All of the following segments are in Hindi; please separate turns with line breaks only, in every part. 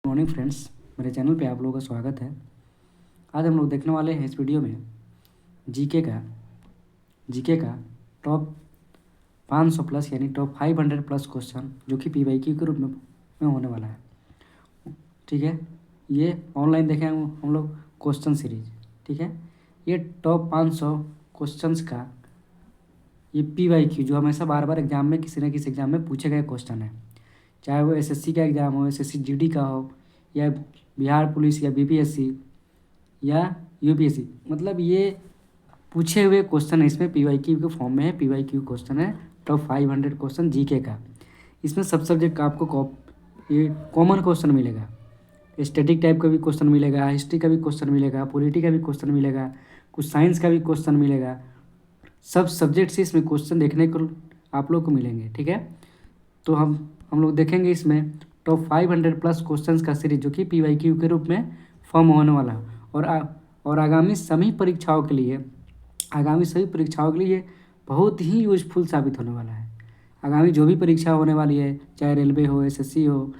मॉर्निंग फ्रेंड्स, मेरे चैनल पे आप लोगों का स्वागत है। आज हम लोग देखने वाले हैं इस वीडियो में जीके का टॉप 500 प्लस यानी टॉप 500 प्लस क्वेश्चन जो कि पीवाईक्यू के रूप में होने वाला है। ठीक है, ये ऑनलाइन देखें हम लोग क्वेश्चन सीरीज। ठीक है, ये टॉप 500 क्वेश्चंस का ये पीवाईक्यू जो हमेशा बार बार एग्जाम में किसी न किसी एग्जाम में पूछे गए क्वेश्चन है, चाहे वो एसएससी का एग्ज़ाम हो, एसएससी जीडी का हो, या बिहार पुलिस या बीपीएससी या यूपीएससी, मतलब ये पूछे हुए क्वेश्चन है। इसमें पीवाईक्यू के फॉर्म में है, पीवाईक्यू क्वेश्चन है टॉप 500 क्वेश्चन जीके का। इसमें सब सब्जेक्ट का आपको ये कॉमन क्वेश्चन मिलेगा। स्टैटिक टाइप का भी क्वेश्चन मिलेगा, हिस्ट्री का भी क्वेश्चन मिलेगा, पॉलिटी का भी क्वेश्चन मिलेगा, कुछ साइंस का भी क्वेश्चन मिलेगा। सब सब्जेक्ट से इसमें क्वेश्चन देखने को आप लोग को मिलेंगे। ठीक है, तो हम लोग देखेंगे इसमें टॉप 500 प्लस क्वेश्चंस का सीरीज जो कि पीवाईक्यू के रूप में फॉर्म होने वाला है। और आगामी सभी परीक्षाओं के लिए बहुत ही यूजफुल साबित होने वाला है। आगामी जो भी परीक्षा होने वाली है, चाहे रेलवे हो, एसएससी हो,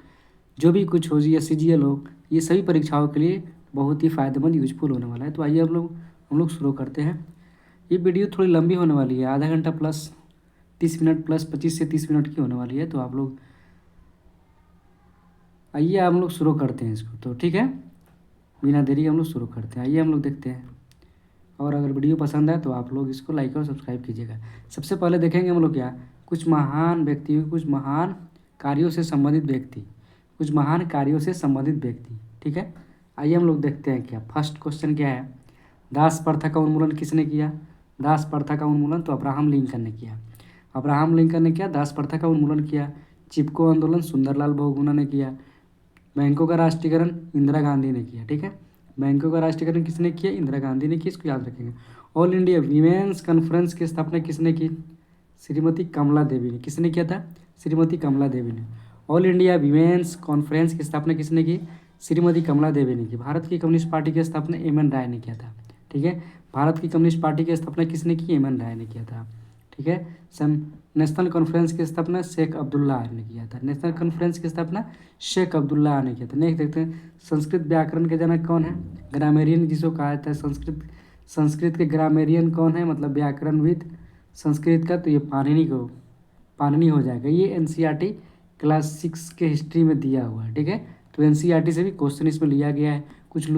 जो भी कुछ हो या सीजीएल हो, ये सभी परीक्षाओं के लिए बहुत ही फ़ायदेमंद यूजफुल होने वाला है। तो आइए हम लोग शुरू करते हैं। ये वीडियो थोड़ी लंबी होने वाली है, आधा घंटा प्लस 30 मिनट प्लस 25 से 30 मिनट की होने वाली है। तो आइए हम लोग शुरू करते हैं इसको। तो ठीक है, बिना देरी हम लोग शुरू करते हैं। आइए हम लोग देखते हैं, और अगर वीडियो पसंद आए तो आप लोग इसको लाइक और सब्सक्राइब कीजिएगा। सबसे पहले देखेंगे हम लोग कुछ महान कार्यों से संबंधित व्यक्ति। ठीक है, आइए हम लोग देखते हैं फर्स्ट क्वेश्चन क्या है। दास प्रथा का उन्मूलन किसने किया? दास प्रथा का उन्मूलन तो अब्राहम लिंकन ने किया। दास प्रथा का उन्मूलन किया। चिपको आंदोलन सुंदरलाल बहुगुणा ने किया। बैंकों का राष्ट्रीयकरण इंदिरा गांधी ने किया। ठीक है, बैंकों का राष्ट्रीयकरण किसने किया? इंदिरा गांधी ने किया, इसको याद रखेंगे। ऑल इंडिया वीमेंस कॉन्फ्रेंस की स्थापना किसने की? श्रीमती कमला देवी ने। किसने किया था? श्रीमती कमला देवी ने। ऑल इंडिया वीमेंस कॉन्फ्रेंस की स्थापना किसने की? श्रीमती कमला देवी ने की। भारत की कम्युनिस्ट पार्टी की स्थापना एम.एन. राय ने किया था। ठीक है, भारत की कम्युनिस्ट पार्टी की स्थापना किसने की? एम.एन. राय ने किया था। ठीक है, नेशनल कॉन्फ्रेंस की स्थापना शेख अब्दुल्ला ने किया था। नेक्स्ट देखते हैं, संस्कृत व्याकरण के जनक कौन है? ग्रामेरियन जिसको कहा जाता है संस्कृत के ग्रामेरियन कौन है, मतलब व्याकरणविद संस्कृत का, तो ये पाणिनि हो जाएगा। ये एनसीईआरटी क्लास 6 के हिस्ट्री में दिया हुआ है। ठीक है, तो एनसीईआरटी से भी क्वेश्चन इसमें लिया गया है, कुछ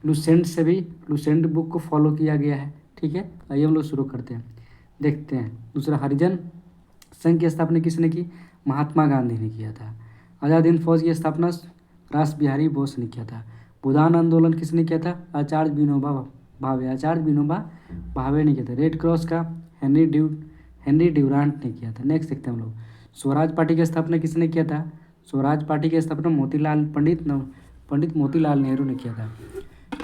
लुसेंट बुक को फॉलो किया गया है। ठीक है, आइए हम लोग शुरू करते हैं, देखते हैं। दूसरा, हरिजन संघ की स्थापना किसने की? महात्मा गांधी ने किया था। आज़ाद हिंद फौज की स्थापना रास बिहारी बोस ने किया था। भूदान आंदोलन किसने किया था? आचार्य विनोबा भावे ने किया था। रेड क्रॉस का हेनरी ड्यूरांट ने किया था। नेक्स्ट देखते हैं हम लोग, स्वराज पार्टी की स्थापना किसने किया था? स्वराज पार्टी की स्थापना पंडित मोतीलाल नेहरू ने किया था।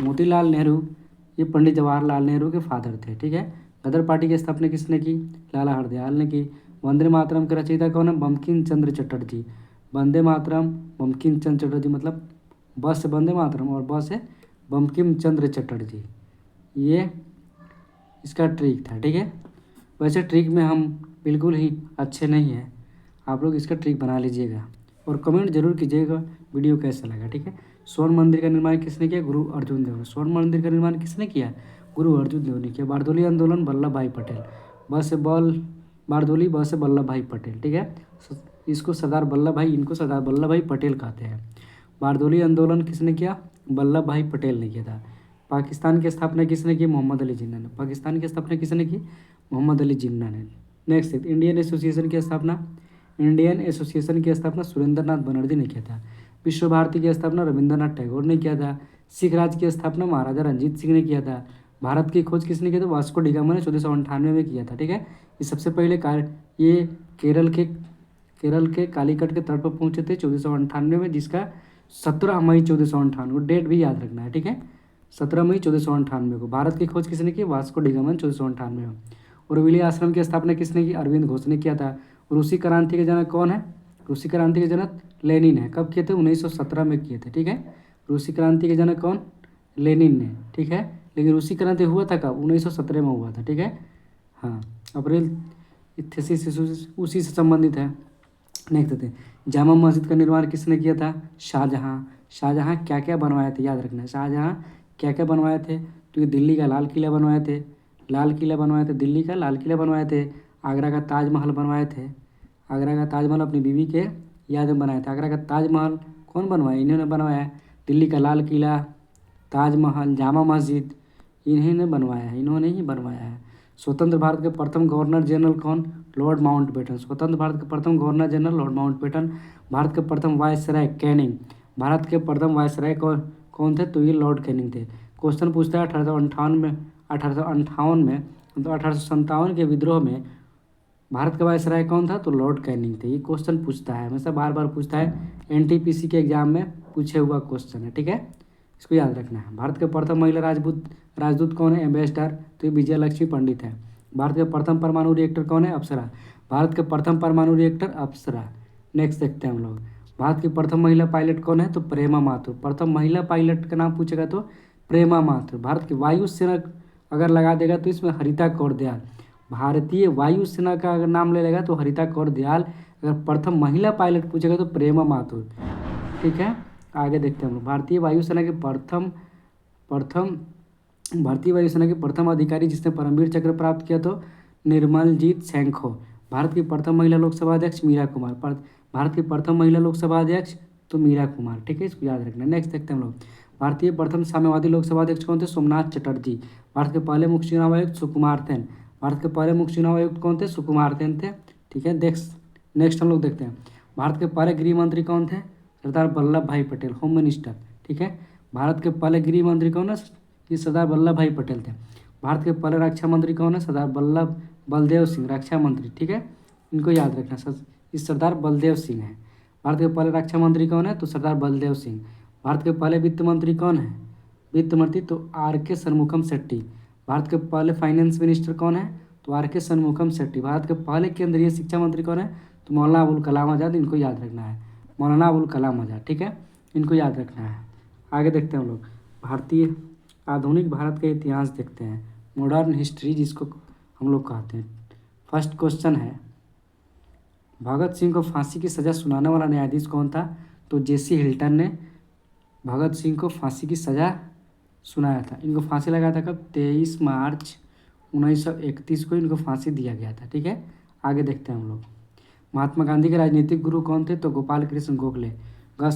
मोतीलाल नेहरू ये पंडित जवाहरलाल नेहरू के फादर थे। ठीक है, गदर पार्टी की स्थापना किसने की? लाला हरदयाल ने की। वंदे मातरम के रचयिता कौन है? बंकिम चंद्र चटर्जी। वंदे मातरम बंकिम चंद्र चटर्जी, मतलब ब से वंदे मातरम और ब से बंकिम चंद्र चटर्जी, ये इसका ट्रिक था। ठीक है, वैसे ट्रिक में हम बिल्कुल ही अच्छे नहीं हैं, आप लोग इसका ट्रिक बना लीजिएगा और कमेंट जरूर कीजिएगा वीडियो कैसा लगा। ठीक है, स्वर्ण मंदिर का निर्माण किसने किया? गुरु अर्जुन देव ने। स्वर्ण मंदिर का निर्माण किसने किया? गुरु अर्जुन देव ने किया। बारदोली आंदोलन वल्लभ भाई पटेल, बारदोली ब से वल्लभ भाई पटेल। ठीक है, इसको सरदार वल्लभ भाई, इनको सरदार वल्लभ भाई पटेल कहते हैं। बारदोली आंदोलन किसने किया? वल्लभ भाई पटेल ने किया था। पाकिस्तान की स्थापना किसने की? मोहम्मद अली जिन्ना ने। पाकिस्तान की स्थापना किसने की? मोहम्मद अली जिन्ना ने। नेक्स्ट, इंडियन एसोसिएशन की स्थापना सुरेंद्र नाथ बनर्जी ने किया था। विश्व भारती की स्थापना रविंद्रनाथ टैगोर ने किया था। सिख राज्य की स्थापना महाराजा रंजीत सिंह ने किया था। भारत की खोज किसने किया था? वास्को डी गामा ने 1498 में किया था। ठीक है, ये सबसे पहले ये केरल के कालीकट के तट पर पहुंचे थे 1498 में, जिसका 17 मई 1498, डेट भी याद रखना है। ठीक है, 17 मई 1498 को भारत की खोज किसने की? वास्को डी गामा ने 1498 में। और विली आश्रम की स्थापना किसने की? अरविंद घोष ने किया था। रूसी क्रांति के जनक कौन है? रूसी क्रांति के जनक लेनिन है। कब किए थे? 1917 में किए थे। ठीक है, रूसी क्रांति के जनक कौन? लेनिन ने। ठीक है, लेकिन रूसी क्रांति हुआ था कब? 1917 में हुआ था। ठीक है, हाँ, अप्रैल थीसिस उसी से संबंधित है। नेक्स्ट देते हैं, जामा मस्जिद का निर्माण किसने किया था? शाहजहाँ। शाहजहाँ क्या क्या बनवाए थे, याद रखना है। शाहजहाँ क्या क्या बनवाए थे, तो ये दिल्ली का लाल किला बनवाए थे, लाल किला बनवाए थे, दिल्ली का लाल किला बनवाए थे। आगरा का ताजमहल बनवाए थे, आगरा का ताजमहल अपनी बीवी के याद में बनाया था। आगरा का ताजमहल कौन बनवाया, इन्होंने बनवाया। दिल्ली का लाल किला, ताजमहल, जामा मस्जिद इन्हीं ने बनवाया है, इन्होंने ही बनवाया है। स्वतंत्र भारत के प्रथम गवर्नर जनरल कौन, लॉर्ड माउंटबेटन। स्वतंत्र भारत के प्रथम governor general Lord Mountbatten. Bharat के प्रथम वायसराय कैनिंग, भारत के प्रथम वायसराय कौन कौन थे, तो ये लॉर्ड कैनिंग थे। क्वेश्चन पूछता है 1858 में, 1858 में तो 1857 के विद्रोह में भारत का वायसराय कौन था, तो लॉर्ड कैनिंग थे। ये क्वेश्चन पूछता है, हमेशा बार बार पूछता है, एनटीपीसी के एग्जाम में पूछे हुआ क्वेश्चन है, ठीक है, इसको याद रखना है। भारत के प्रथम महिला राजदूत कौन है, एम्बेसडर, तो ये विजय लक्ष्मी पंडित है। भारत के प्रथम परमाणु रिएक्टर कौन है, अप्सरा। भारत के प्रथम परमाणु रिएक्टर अप्सरा। नेक्स्ट देखते हैं हम लोग, भारत की प्रथम महिला पायलट कौन है, तो प्रेमा माथुर। प्रथम महिला पायलट का नाम पूछेगा तो प्रेमा माथुर। भारत की वायुसेना अगर लगा देगा तो इसमें हरिता कौर दयाल। भारतीय वायुसेना का अगर नाम ले लेगा तो हरिता कौर दयाल। अगर प्रथम महिला पायलट पूछेगा तो प्रेमा माथुर, ठीक है। आगे देखते हैं हम लोग, भारतीय वायुसेना के प्रथम भारतीय वायुसेना के प्रथम अधिकारी जिसने परमवीर चक्र प्राप्त किया तो निर्मलजीत सैंखो। भारत की प्रथम महिला लोकसभा अध्यक्ष मीरा कुमार। भारत की प्रथम महिला लोकसभा अध्यक्ष तो मीरा कुमार, ठीक है, इसको याद रखना। नेक्स्ट देखते हैं हम लोग, भारतीय प्रथम साम्यवादी लोकसभा अध्यक्ष कौन थे, सोमनाथ चटर्जी। भारत के पहले मुख्य चुनाव आयुक्त सुकुमार सेन। भारत के पहले मुख्य चुनाव आयुक्त कौन थे, सुकुमार सेन थे, ठीक है। नेक्स्ट हम लोग देखते हैं, भारत के पहले गृह मंत्री कौन थे, सरदार वल्लभ भाई पटेल, होम मिनिस्टर, ठीक है। भारत के पहले गृह मंत्री कौन है, ये सरदार वल्लभ भाई पटेल थे। भारत के पहले रक्षा मंत्री कौन है, सरदार बलदेव सिंह, रक्षा मंत्री, ठीक है, इनको याद रखना, ये सरदार बलदेव सिंह है। भारत के पहले रक्षा मंत्री कौन है, तो सरदार बलदेव सिंह। भारत के पहले वित्त मंत्री कौन है, वित्त मंत्री तो आर के शनमुखम शेट्टी। भारत के पहले फाइनेंस मिनिस्टर कौन है, तो आर के शनमुखम शेट्टी। भारत के पहले केंद्रीय शिक्षा मंत्री कौन है, तो मौलाना अबुल कलाम आज़ाद, इनको याद रखना है, मौलाना अबुल कलाम आज़ाद, ठीक है, इनको याद रखना है। आगे देखते हैं हम लोग, भारतीय आधुनिक भारत का इतिहास देखते हैं, मॉडर्न हिस्ट्री जिसको हम लोग कहते हैं। फर्स्ट क्वेश्चन है, भगत सिंह को फांसी की सज़ा सुनाने वाला न्यायाधीश कौन था, तो जेसी हिल्टन ने भगत सिंह को फांसी की सज़ा सुनाया था। इनको फांसी लगाया था कब, 23 मार्च 1931 को इनको फांसी दिया गया था, ठीक है। आगे देखते हैं हम लोग, महात्मा गांधी के राजनीतिक गुरु कौन थे, तो गोपाल कृष्ण गोखले। ग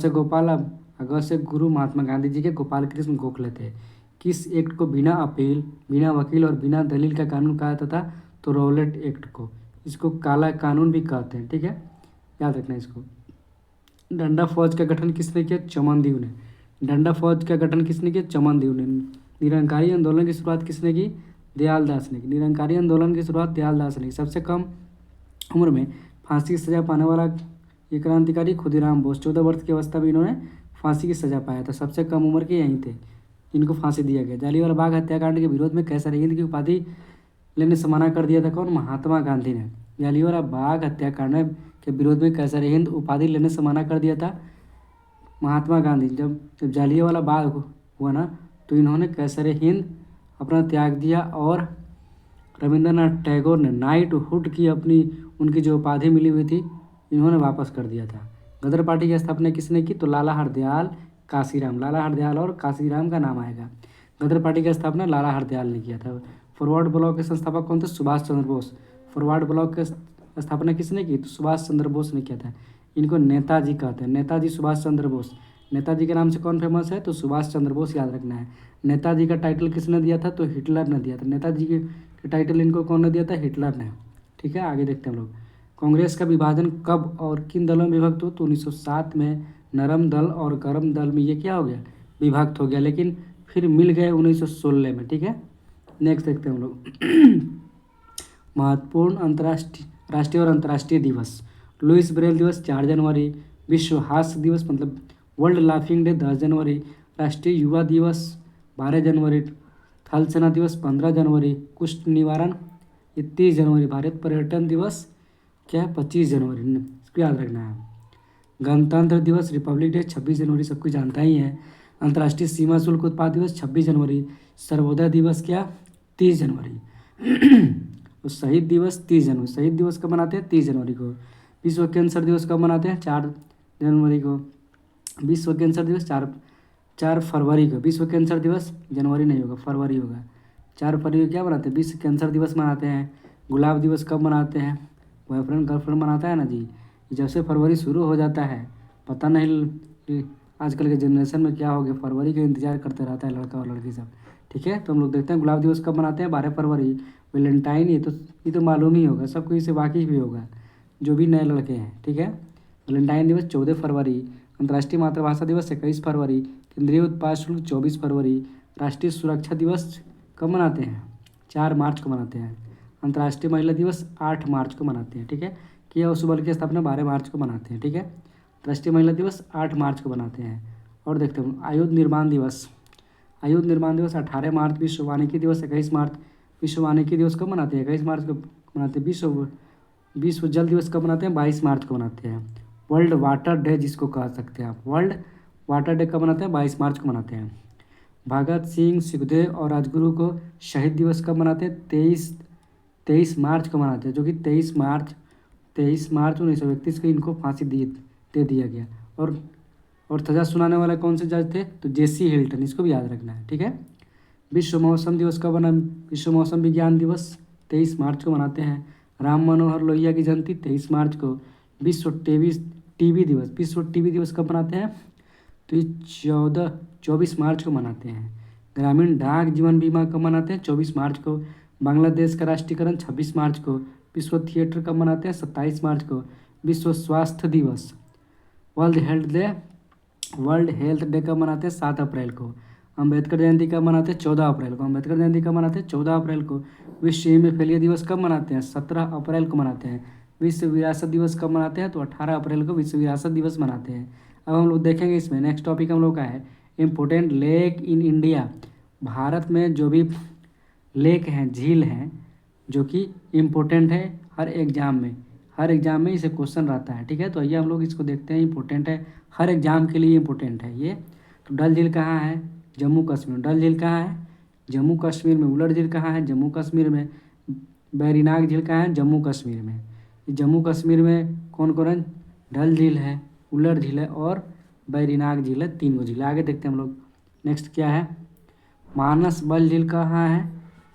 से गुरु महात्मा गांधी जी के गोपाल कृष्ण गोखले थे। किस एक्ट को बिना अपील, बिना वकील और बिना दलील का कानून कहा जाता था, तो रॉलेट एक्ट को। इसको काला कानून भी कहते हैं, ठीक है, याद रखना इसको। डंडा फौज का गठन किसने किया, चमनदेव ने। डंडा फौज का गठन किसने किया, चमनदेव ने। निरंकारी आंदोलन की शुरुआत किसने की, दयालदास ने की। निरंकारी आंदोलन की शुरुआत दयालदास ने की। सबसे कम उम्र में फांसी की सज़ा पाने वाला ये क्रांतिकारी खुदीराम बोस। 14 वर्ष की अवस्था में इन्होंने फांसी की सज़ा पाया था, सबसे कम उम्र के यहीं थे, इनको फांसी दिया गया। जालियांवाला बाग हत्याकांड के विरोध में कैसर हिंद की उपाधि लेने से मना कर दिया था कौन, महात्मा गांधी ने। जालियांवाला बाग हत्याकांड के विरोध में कैसर हिंद उपाधि लेने से मना कर दिया था महात्मा गांधी। जब जालियांवाला बाग हुआ ना, तो इन्होंने कैसर हिंद अपना त्याग दिया और रविंद्रनाथ टैगोर ने नाइटहुड की अपनी उनकी जो उपाधि मिली हुई थी इन्होंने वापस कर दिया था। गदर पार्टी की स्थापना किसने की, तो लाला हरदयाल काशीराम। लाला हरदयाल और काशीराम का नाम आएगा। गदर पार्टी की स्थापना लाला हरदयाल ने किया था। फॉरवर्ड ब्लॉक के संस्थापक कौन थे, सुभाष चंद्र बोस। फॉरवर्ड ब्लॉक की स्थापना किसने की, तो सुभाष चंद्र बोस ने किया था। इनको नेताजी कहते हैं, नेताजी सुभाष चंद्र बोस। नेताजी के नाम से कौन फेमस है, तो सुभाष चंद्र बोस, याद रखना है। नेताजी का टाइटल किसने दिया था, तो हिटलर ने दिया था। नेताजी के टाइटल इनको कौन ने दिया था, हिटलर ने, ठीक है। आगे देखते हैं हम लोग, कांग्रेस का विभाजन कब और किन दलों में विभक्त हो, तो 1907 में नरम दल और गरम दल में ये क्या हो गया, विभक्त हो गया, लेकिन फिर मिल गए 1916 में, ठीक है। नेक्स्ट देखते हैं हम लोग महत्वपूर्ण राष्ट्रीय और अंतर्राष्ट्रीय दिवस। लुइस ब्रेल दिवस 4 जनवरी। विश्व हास्य दिवस मतलब वर्ल्ड लाफिंग डे 10 जनवरी। राष्ट्रीय युवा दिवस 12 जनवरी। थल सेना दिवस 15 जनवरी। कुष्ठ निवारण 30 जनवरी। भारत पर्यटन दिवस क्या है, 25 जनवरी, इसको याद रखना है। गणतंत्र दिवस रिपब्लिक डे 26 जनवरी, सबको जानता ही है। अंतर्राष्ट्रीय सीमा शुल्क उत्पाद दिवस 26 जनवरी। सर्वोदय दिवस क्या, 30 जनवरी। तो शहीद दिवस 30 जनवरी। शहीद दिवस कब मनाते हैं, 30 जनवरी को। विश्व कैंसर दिवस कब मनाते हैं, 4 जनवरी को। विश्व कैंसर दिवस 4 फरवरी को। विश्व कैंसर दिवस जनवरी नहीं होगा, फरवरी होगा। 4 फरवरी को क्या मनाते हैं? विश्व कैंसर दिवस मनाते हैं। गुलाब दिवस कब मनाते हैं? बॉयफ्रेंड गर्लफ्रेंड मनाता है ना जी। जब से फरवरी शुरू हो जाता है, पता नहीं आजकल के जनरेशन में क्या हो गया, फरवरी का इंतजार करते रहता है लड़का और लड़की सब। ठीक है, तो हम लोग देखते हैं गुलाब दिवस कब मनाते हैं? 12 फरवरी। वैलेंटाइन, ये तो मालूम ही होगा, सबको इससे वाकिफ भी होगा जो भी नए लड़के हैं। ठीक है, वैलेंटाइन दिवस 14 फरवरी। अंतर्राष्ट्रीय मातृभाषा दिवस 21 फरवरी। केंद्रीय उत्पाद शुल्क 24 फरवरी। राष्ट्रीय सुरक्षा दिवस कब मनाते हैं? 4 मार्च को मनाते हैं। अंतर्राष्ट्रीय महिला दिवस 8 मार्च को मनाते हैं। ठीक है, किया उस बल की स्थापना 12 मार्च को मनाते हैं। ठीक है, राष्ट्रीय महिला दिवस 8 मार्च को मनाते हैं। और देखते हैं आयुध निर्माण दिवस। आयुध निर्माण दिवस 18 मार्च। विश्व वानिकी दिवस 21 मार्च। विश्व वानिकी दिवस कब मनाते हैं? 21 मार्च को मनाते हैं। विश्व जल दिवस कब मनाते हैं? 22 मार्च को मनाते हैं। वर्ल्ड वाटर डे जिसको कह सकते हैं आप, वर्ल्ड वाटर डे कब मनाते हैं? 22 मार्च को मनाते हैं। भगत सिंह, सुखदेव और राजगुरु को शहीद दिवस कब मनाते हैं? 23 मार्च को मनाते हैं, जो कि 23 मार्च 1931 को इनको फांसी दे दिया गया। और सजा सुनाने वाला कौन से जज थे? तो जेसी हिल्टन, इसको भी याद रखना है। ठीक है, विश्व मौसम दिवस कब बना? विश्व मौसम विज्ञान दिवस 23 मार्च को मनाते हैं। राम मनोहर लोहिया की जयंती 23 मार्च को। विश्व टीबी दिवस, विश्व टीबी दिवस कब मनाते हैं? तो ये 24 मार्च को मनाते हैं। ग्रामीण डाक जीवन बीमा कब मनाते हैं? 24 मार्च को। बांग्लादेश का राष्ट्रीयकरण 26 मार्च को। विश्व थिएटर कब मनाते हैं? 27 मार्च को। विश्व स्वास्थ्य दिवस, वर्ल्ड हेल्थ डे कब मनाते हैं? 7 अप्रैल को। अम्बेडकर जयंती कब मनाते हैं? 14 अप्रैल को। अम्बेडकर जयंती कब मनाते हैं? 14 अप्रैल को। विश्व हीमोफीलिया दिवस कब मनाते हैं? 17 अप्रैल को मनाते हैं। विश्व विरासत दिवस कब मनाते हैं? तो 18 अप्रैल को विश्व विरासत दिवस मनाते हैं। अब हम लोग देखेंगे इसमें नेक्स्ट टॉपिक हम लोग का है important lake in India. Bharat में जो भी लेक हैं, झील हैं, जो कि इम्पोर्टेंट है हर एग्जाम में इसे क्वेश्चन रहता है। ठीक है, तो आइए हम लोग इसको देखते हैं। इम्पोर्टेंट है, हर एग्जाम के लिए इम्पोर्टेंट है ये। तो डल झील कहाँ है? जम्मू कश्मीर। डल झील कहाँ है? जम्मू कश्मीर में। उलट झील कहाँ है? जम्मू कश्मीर में। बैरीनाग झील कहाँ है? जम्मू कश्मीर में। जम्मू कश्मीर में कौन कौन है? डल झील है, उलट झील है और बैरीनाग झील है। 3 झील। आगे देखते हैं हम लोग। नेक्स्ट क्या है? मानस बल झील कहाँ है?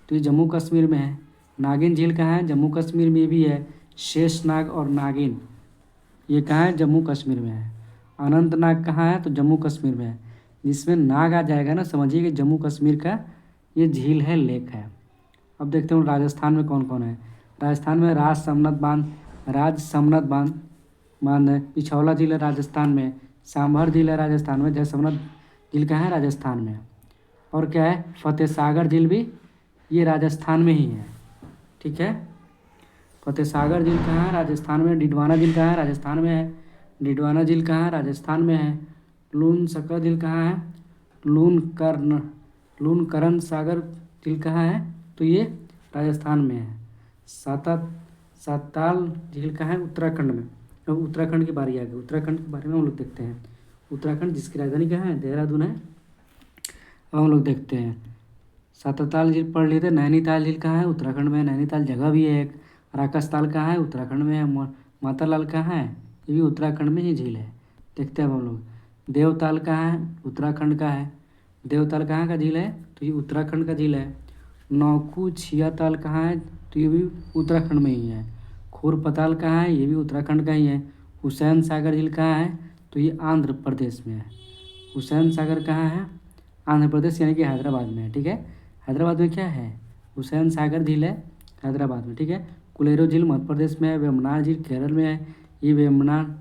तो ये जम्मू कश्मीर में है। नागिन झील कहाँ है? जम्मू कश्मीर में भी है। शेषनाग और नागिन ये कहाँ है? जम्मू कश्मीर में है। अनंतनाग कहाँ है? तो जम्मू कश्मीर में है। जिसमें नाग आ जाएगा ना, समझिए कि जम्मू कश्मीर का ये झील है, लेक है। अब देखते हैं राजस्थान में कौन कौन है। राजस्थान में राज समनत बांध है। पिछौला झील है राजस्थान में। सांभर झील है राजस्थान में। जयसमनत झील कहाँ है? राजस्थान में। और क्या है? फतेह सागर झील भी ये राजस्थान में ही है। ठीक है, फतेह सागर झील कहाँ है? राजस्थान में। डिडवाना झील कहाँ है? राजस्थान में है। डिडवाना झील कहाँ है? राजस्थान में है। लून सकरा झील कहाँ है? लूनकरण सागर झील कहाँ है? तो ये राजस्थान में है। साताल झील कहाँ है? उत्तराखंड में। अब उत्तराखंड की बारी आ गई। उत्तराखंड के बारे में हम लोग देखते हैं। उत्तराखंड जिसकी राजधानी कहाँ है? देहरादून है। अब हम लोग देखते हैं। साताल झील पढ़ लिए थे। नैनीताल झील कहाँ है? उत्तराखंड में। नैनीताल जगह भी है एक। राकसताल कहाँ है? उत्तराखंड में है। मातालाल कहाँ है? ये भी उत्तराखंड में ही झील है। देखते हैं अब हम लोग। देवताल कहाँ है? उत्तराखंड का है। देवताल कहाँ का झील है? तो ये उत्तराखंड का झील है। नौकू छिया ताल कहाँ है? तो ये भी उत्तराखंड में ही है। खुरपताल कहाँ है? ये भी उत्तराखंड का ही है। हुसैन सागर झील कहाँ है? तो ये आंध्र प्रदेश में है। हुसैन सागर कहाँ है? आंध्र प्रदेश यानी कि हैदराबाद में है। ठीक है, हैदराबाद में क्या है? हुसैन सागर झील है हैदराबाद में। ठीक है, कुलेरो झील मध्य प्रदेश में है। वेम्बनाड झील केरल में है। ये वेम्बनाड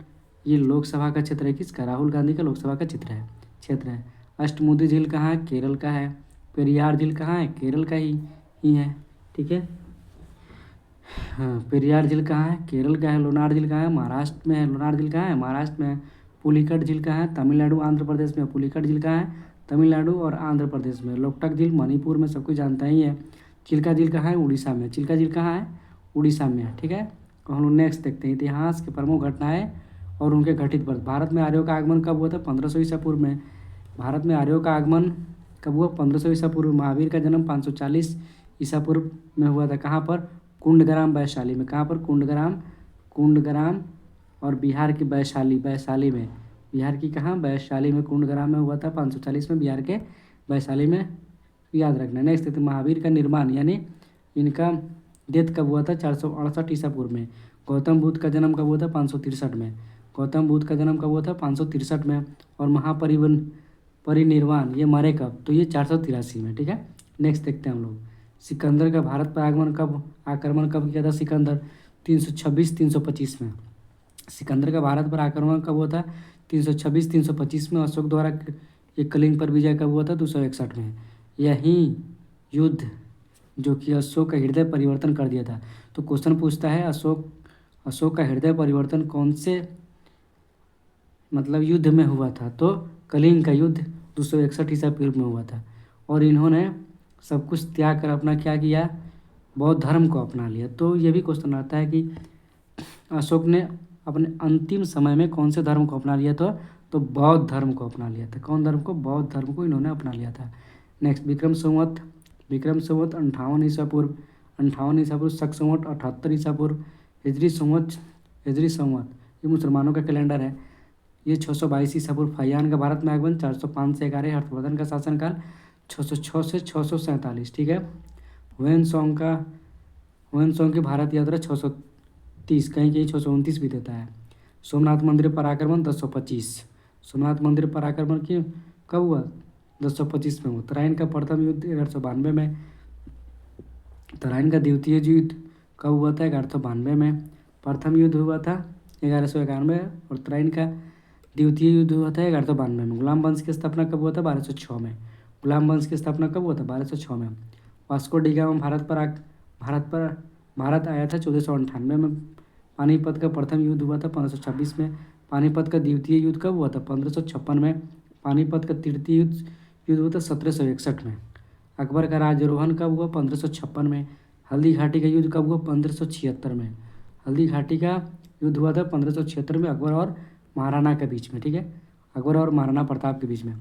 ये लोकसभा का क्षेत्र है किसका? राहुल गांधी का लोकसभा का क्षेत्र है। अष्टमुदी झील कहाँ है? केरल का है। पेरियार झील कहाँ है? केरल का ही है। ठीक है, हाँ, पेरियार झील कहाँ है? केरल का है। लोनार झील कहाँ है? महाराष्ट्र में है। लोनार झील कहाँ है? महाराष्ट्र में है। पुलिकट झील कहाँ है? तमिलनाडु आंध्र प्रदेश में। पुलिकट झील कहाँ है? तमिलनाडु और आंध्र प्रदेश में। लोकटक झील मणिपुर में, सबको जानता ही है। चिल्का झील कहाँ है? उड़ीसा में। चिल्का झील कहाँ है? उड़ीसा में है। ठीक है, तो हम लोग नेक्स्ट देखते हैं इतिहास की प्रमुख घटनाएं और उनके घटित वर्ष। भारत में आर्यों का आगमन कब हुआ था? 1500 ईसा पूर्व में। भारत में आर्यों का आगमन कब हुआ? 1500 ईसा पूर्व। महावीर का जन्म 540 ईसा पूर्व में हुआ था। कहाँ पर? कुंडग्राम वैशाली में। कहाँ पर? कुंडग्राम और बिहार की वैशाली में बिहार की कहाँ, वैशाली में, कुंडग्राम में हुआ था 540 में, बिहार के वैशाली में, याद रखना। नेक्स्ट देखते हैं महावीर का निर्माण यानी इनका डेथ कब हुआ था, 468 ईसा पूर्व में। गौतम बुद्ध का जन्म कब हुआ था, 563 में। गौतम बुद्ध का जन्म कब हुआ था, 563 में। और महापरिवन परिनिर्वाण ये मरे कब, तो ये 483 में। ठीक है, नेक्स्ट देखते हैं हम लोग सिकंदर का भारत पर आक्रमण कब किया था सिकंदर, 326 325 में। सिकंदर का भारत पर आक्रमण कब हुआ था, 326 325 में। अशोक द्वारा ये कलिंग पर विजय कब हुआ था, 261 में। यही युद्ध जो कि अशोक का हृदय परिवर्तन कर दिया था। तो क्वेश्चन पूछता है अशोक का हृदय परिवर्तन कौन से मतलब युद्ध में हुआ था, तो कलिंग का युद्ध 261 ईसा पूर्व में हुआ था। और इन्होंने सब कुछ त्याग कर अपना क्या किया, बौद्ध धर्म को अपना लिया। तो ये भी क्वेश्चन आता है कि अशोक ने अपने अंतिम समय में कौन से धर्म को अपना लिया था, तो बौद्ध धर्म को अपना लिया था। कौन धर्म को, बौद्ध धर्म को इन्होंने अपना लिया था। नेक्स्ट विक्रम संवत 58 ईसा पूर्व, 58 ईसा पूर्व, शक संवत 78 ईसा पूर्व, हिजरी संवत ये मुसलमानों का कैलेंडर है, ये 622 ईसा पूर्व। फैयान का भारत में आगमन 405 से 11, हर्षवर्धन का शासनकाल 606 से 647। ठीक है, हुएन सॉन्ग की भारत यात्रा 630, कहीं कहीं 629 भी देता है। सोमनाथ मंदिर पर आक्रमण 1025, सोमनाथ मंदिर पर आक्रमण की कब हुआ, 1025 में हुआ। तराइन का प्रथम युद्ध 1192 में। तराइन का द्वितीय युद्ध कब हुआ था, 1192 में। प्रथम युद्ध हुआ था 1191 और तराइन का द्वितीय युद्ध हुआ था 1192 में। गुलाम वंश की स्थापना कब हुआ था, 1206 में। गुलाम वंश की स्थापना कब हुआ था, 1206 में। वास्को डी गामा भारत आया था 1498 में। पानीपत का प्रथम युद्ध हुआ था 1526 में। पानीपत का द्वितीय युद्ध कब हुआ था, 1556 में। पानीपत का तृतीय युद्ध हुआ था 1761 में। अकबर का राजारोहण कब हुआ, 1556 में। हल्दी घाटी का युद्ध कब हुआ, 1576 में। हल्दी घाटी का युद्ध हुआ था 1576 में, अकबर और महाराणा के बीच में। ठीक है, अकबर और महाराणा प्रताप के बीच में।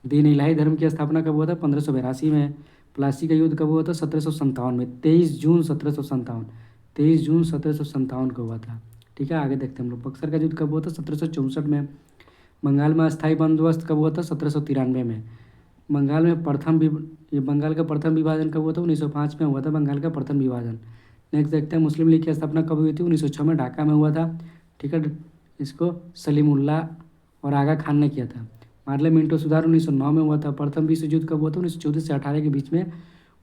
दीन इलाही धर्म की स्थापना कब हुआ था, 1582 में। प्लासी का युद्ध कब हुआ था, 1757 में, 23 जून 1757 को हुआ था। ठीक है, आगे देखते हैं हम लोग। बक्सर का युद्ध कब हुआ था, 1764 में। बंगाल में अस्थायी बंदोबस्त कब हुआ था, 1793 में। बंगाल का प्रथम विभाजन कब हुआ था, 1905 में हुआ था बंगाल का प्रथम विभाजन। नेक्स्ट देखते हैं मुस्लिम लीग की स्थापना कब हुई थी, 1906 में ढाका में हुआ था। ठीक है, इसको सलीमुल्लाह और आगा खान ने किया था। पार्लियामेंटो सुधार 1909 में हुआ था। प्रथम विश्व युद्ध कब हुआ था, 1914 से 18 के बीच में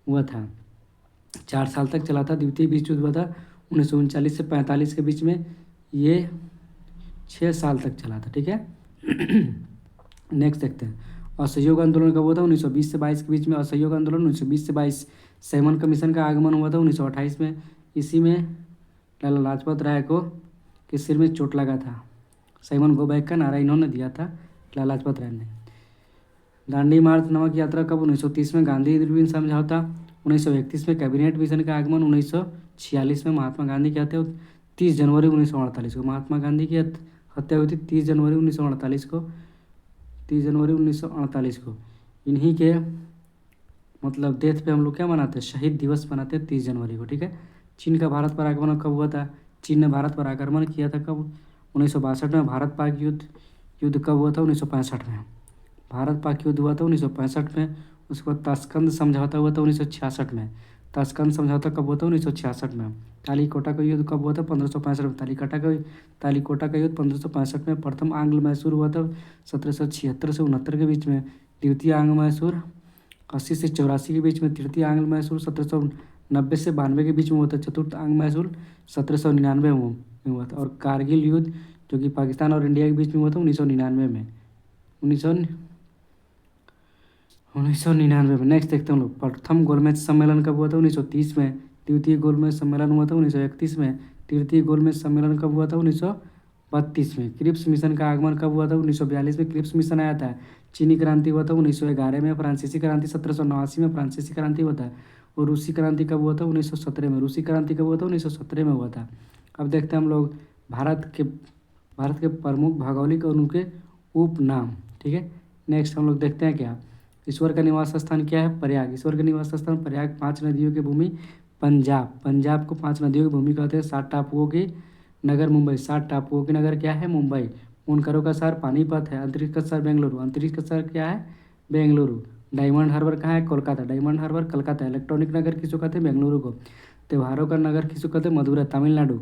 हुआ था, 4 साल तक चला था। द्वितीय विश्व युद्ध हुआ था 1939 से 45 के बीच में, ये 6 साल तक चला था। ठीक है, नेक्स्ट देखते हैं असहयोग आंदोलन कब हुआ था, 1920 से 22 के बीच में। असहयोग आंदोलन 1920 से 22। सैमन कमीशन का आगमन हुआ था 1928 में। इसी में लाला लाजपत राय को के सिर में चोट लगा था। साइमन गो बैक का नारा इन्होंने दिया था, लाला लाजपत राय ने। दांडी मार्च नामक यात्रा कब, 1930 में। गांधी इरविन समझौता 1931 में। कैबिनेट मिशन का आगमन 1946 में। महात्मा गांधी की हत्या 30 जनवरी 1948 को। महात्मा गांधी की हत्या हुई थी 30 जनवरी 1948 को, 30 जनवरी 1948 को। इन्हीं के मतलब डेथ पे हम लोग क्या मनाते हैं, शहीद दिवस मनाते हैं 30 जनवरी को। ठीक है, चीन का भारत पर आक्रमण कब हुआ था, चीन ने भारत पर आक्रमण किया था कब, 1962 में। भारत पाक युद्ध कब हुआ था, 1965 में। भारत पाक युद्ध हुआ था 1965 में। उसके बाद ताशकंद समझौता हुआ था 1966 में। ताशकंद समझौता कब हुआ था, 1966 में। तालीकोटा का युद्ध कब हुआ था, 1565 में। तालीकोटा का युद्ध 1565 में। प्रथम आंग्ल मैसूर हुआ था 1776 से 69 के बीच में। द्वितीय आंग्ल मैसूर 80 से 84 के बीच में। तृतीय आंग्ल मैसूर 1790 से 92 के बीच में हुआ था। चतुर्थ आंग्ल मैसूर 1799 में हुआ था। और कारगिल युद्ध जो कि पाकिस्तान और इंडिया के बीच में हुआ था 1999 में। 1999 में। नेक्स्ट देखते हैं हम लोग प्रथम गोलमेज सम्मेलन कब हुआ था, 1930 में। द्वितीय गोलमेज सम्मेलन हुआ था 1931 में। तृतीय गोलमेज सम्मेलन कब हुआ था, 1932 में। क्रिप्स मिशन का आगमन कब हुआ था, 1942 में क्रिप्स मिशन आया था। चीनी क्रांति हुआ था 1911 में। फ्रांसीसी क्रांति 1789 में फ्रांसीसी क्रांति हुआ था। और रूसी क्रांति कब हुआ था, 1917 में। रूसी क्रांति कब हुआ था, 1917 में हुआ था। अब देखते हैं हम लोग भारत के प्रमुख भौगोलिक और उनके उपनाम। ठीक है, नेक्स्ट हम लोग देखते हैं क्या, ईश्वर का निवास स्थान क्या है, प्रयाग। ईश्वर का निवास स्थान प्रयाग। 5 नदियों की भूमि पंजाब को 5 नदियों की भूमि कहते हैं। 7 टापुओं की नगर मुंबई। 7 टापुओं की नगर क्या है, मुंबई। उन करों का शहर पानीपत है। अंतरिक्ष का शहर बेंगलुरु, अंतरिक्ष का शहर क्या है? बेंगलुरु। डायमंड हार्बर कहाँ है? Kolkata. Diamond Harbour Calcutta. Electronic नगर किसको कहते हैं? बेंगलुरु को। त्योहारों का नगर किसको कहते हैं? मदुरै, तमिलनाडु।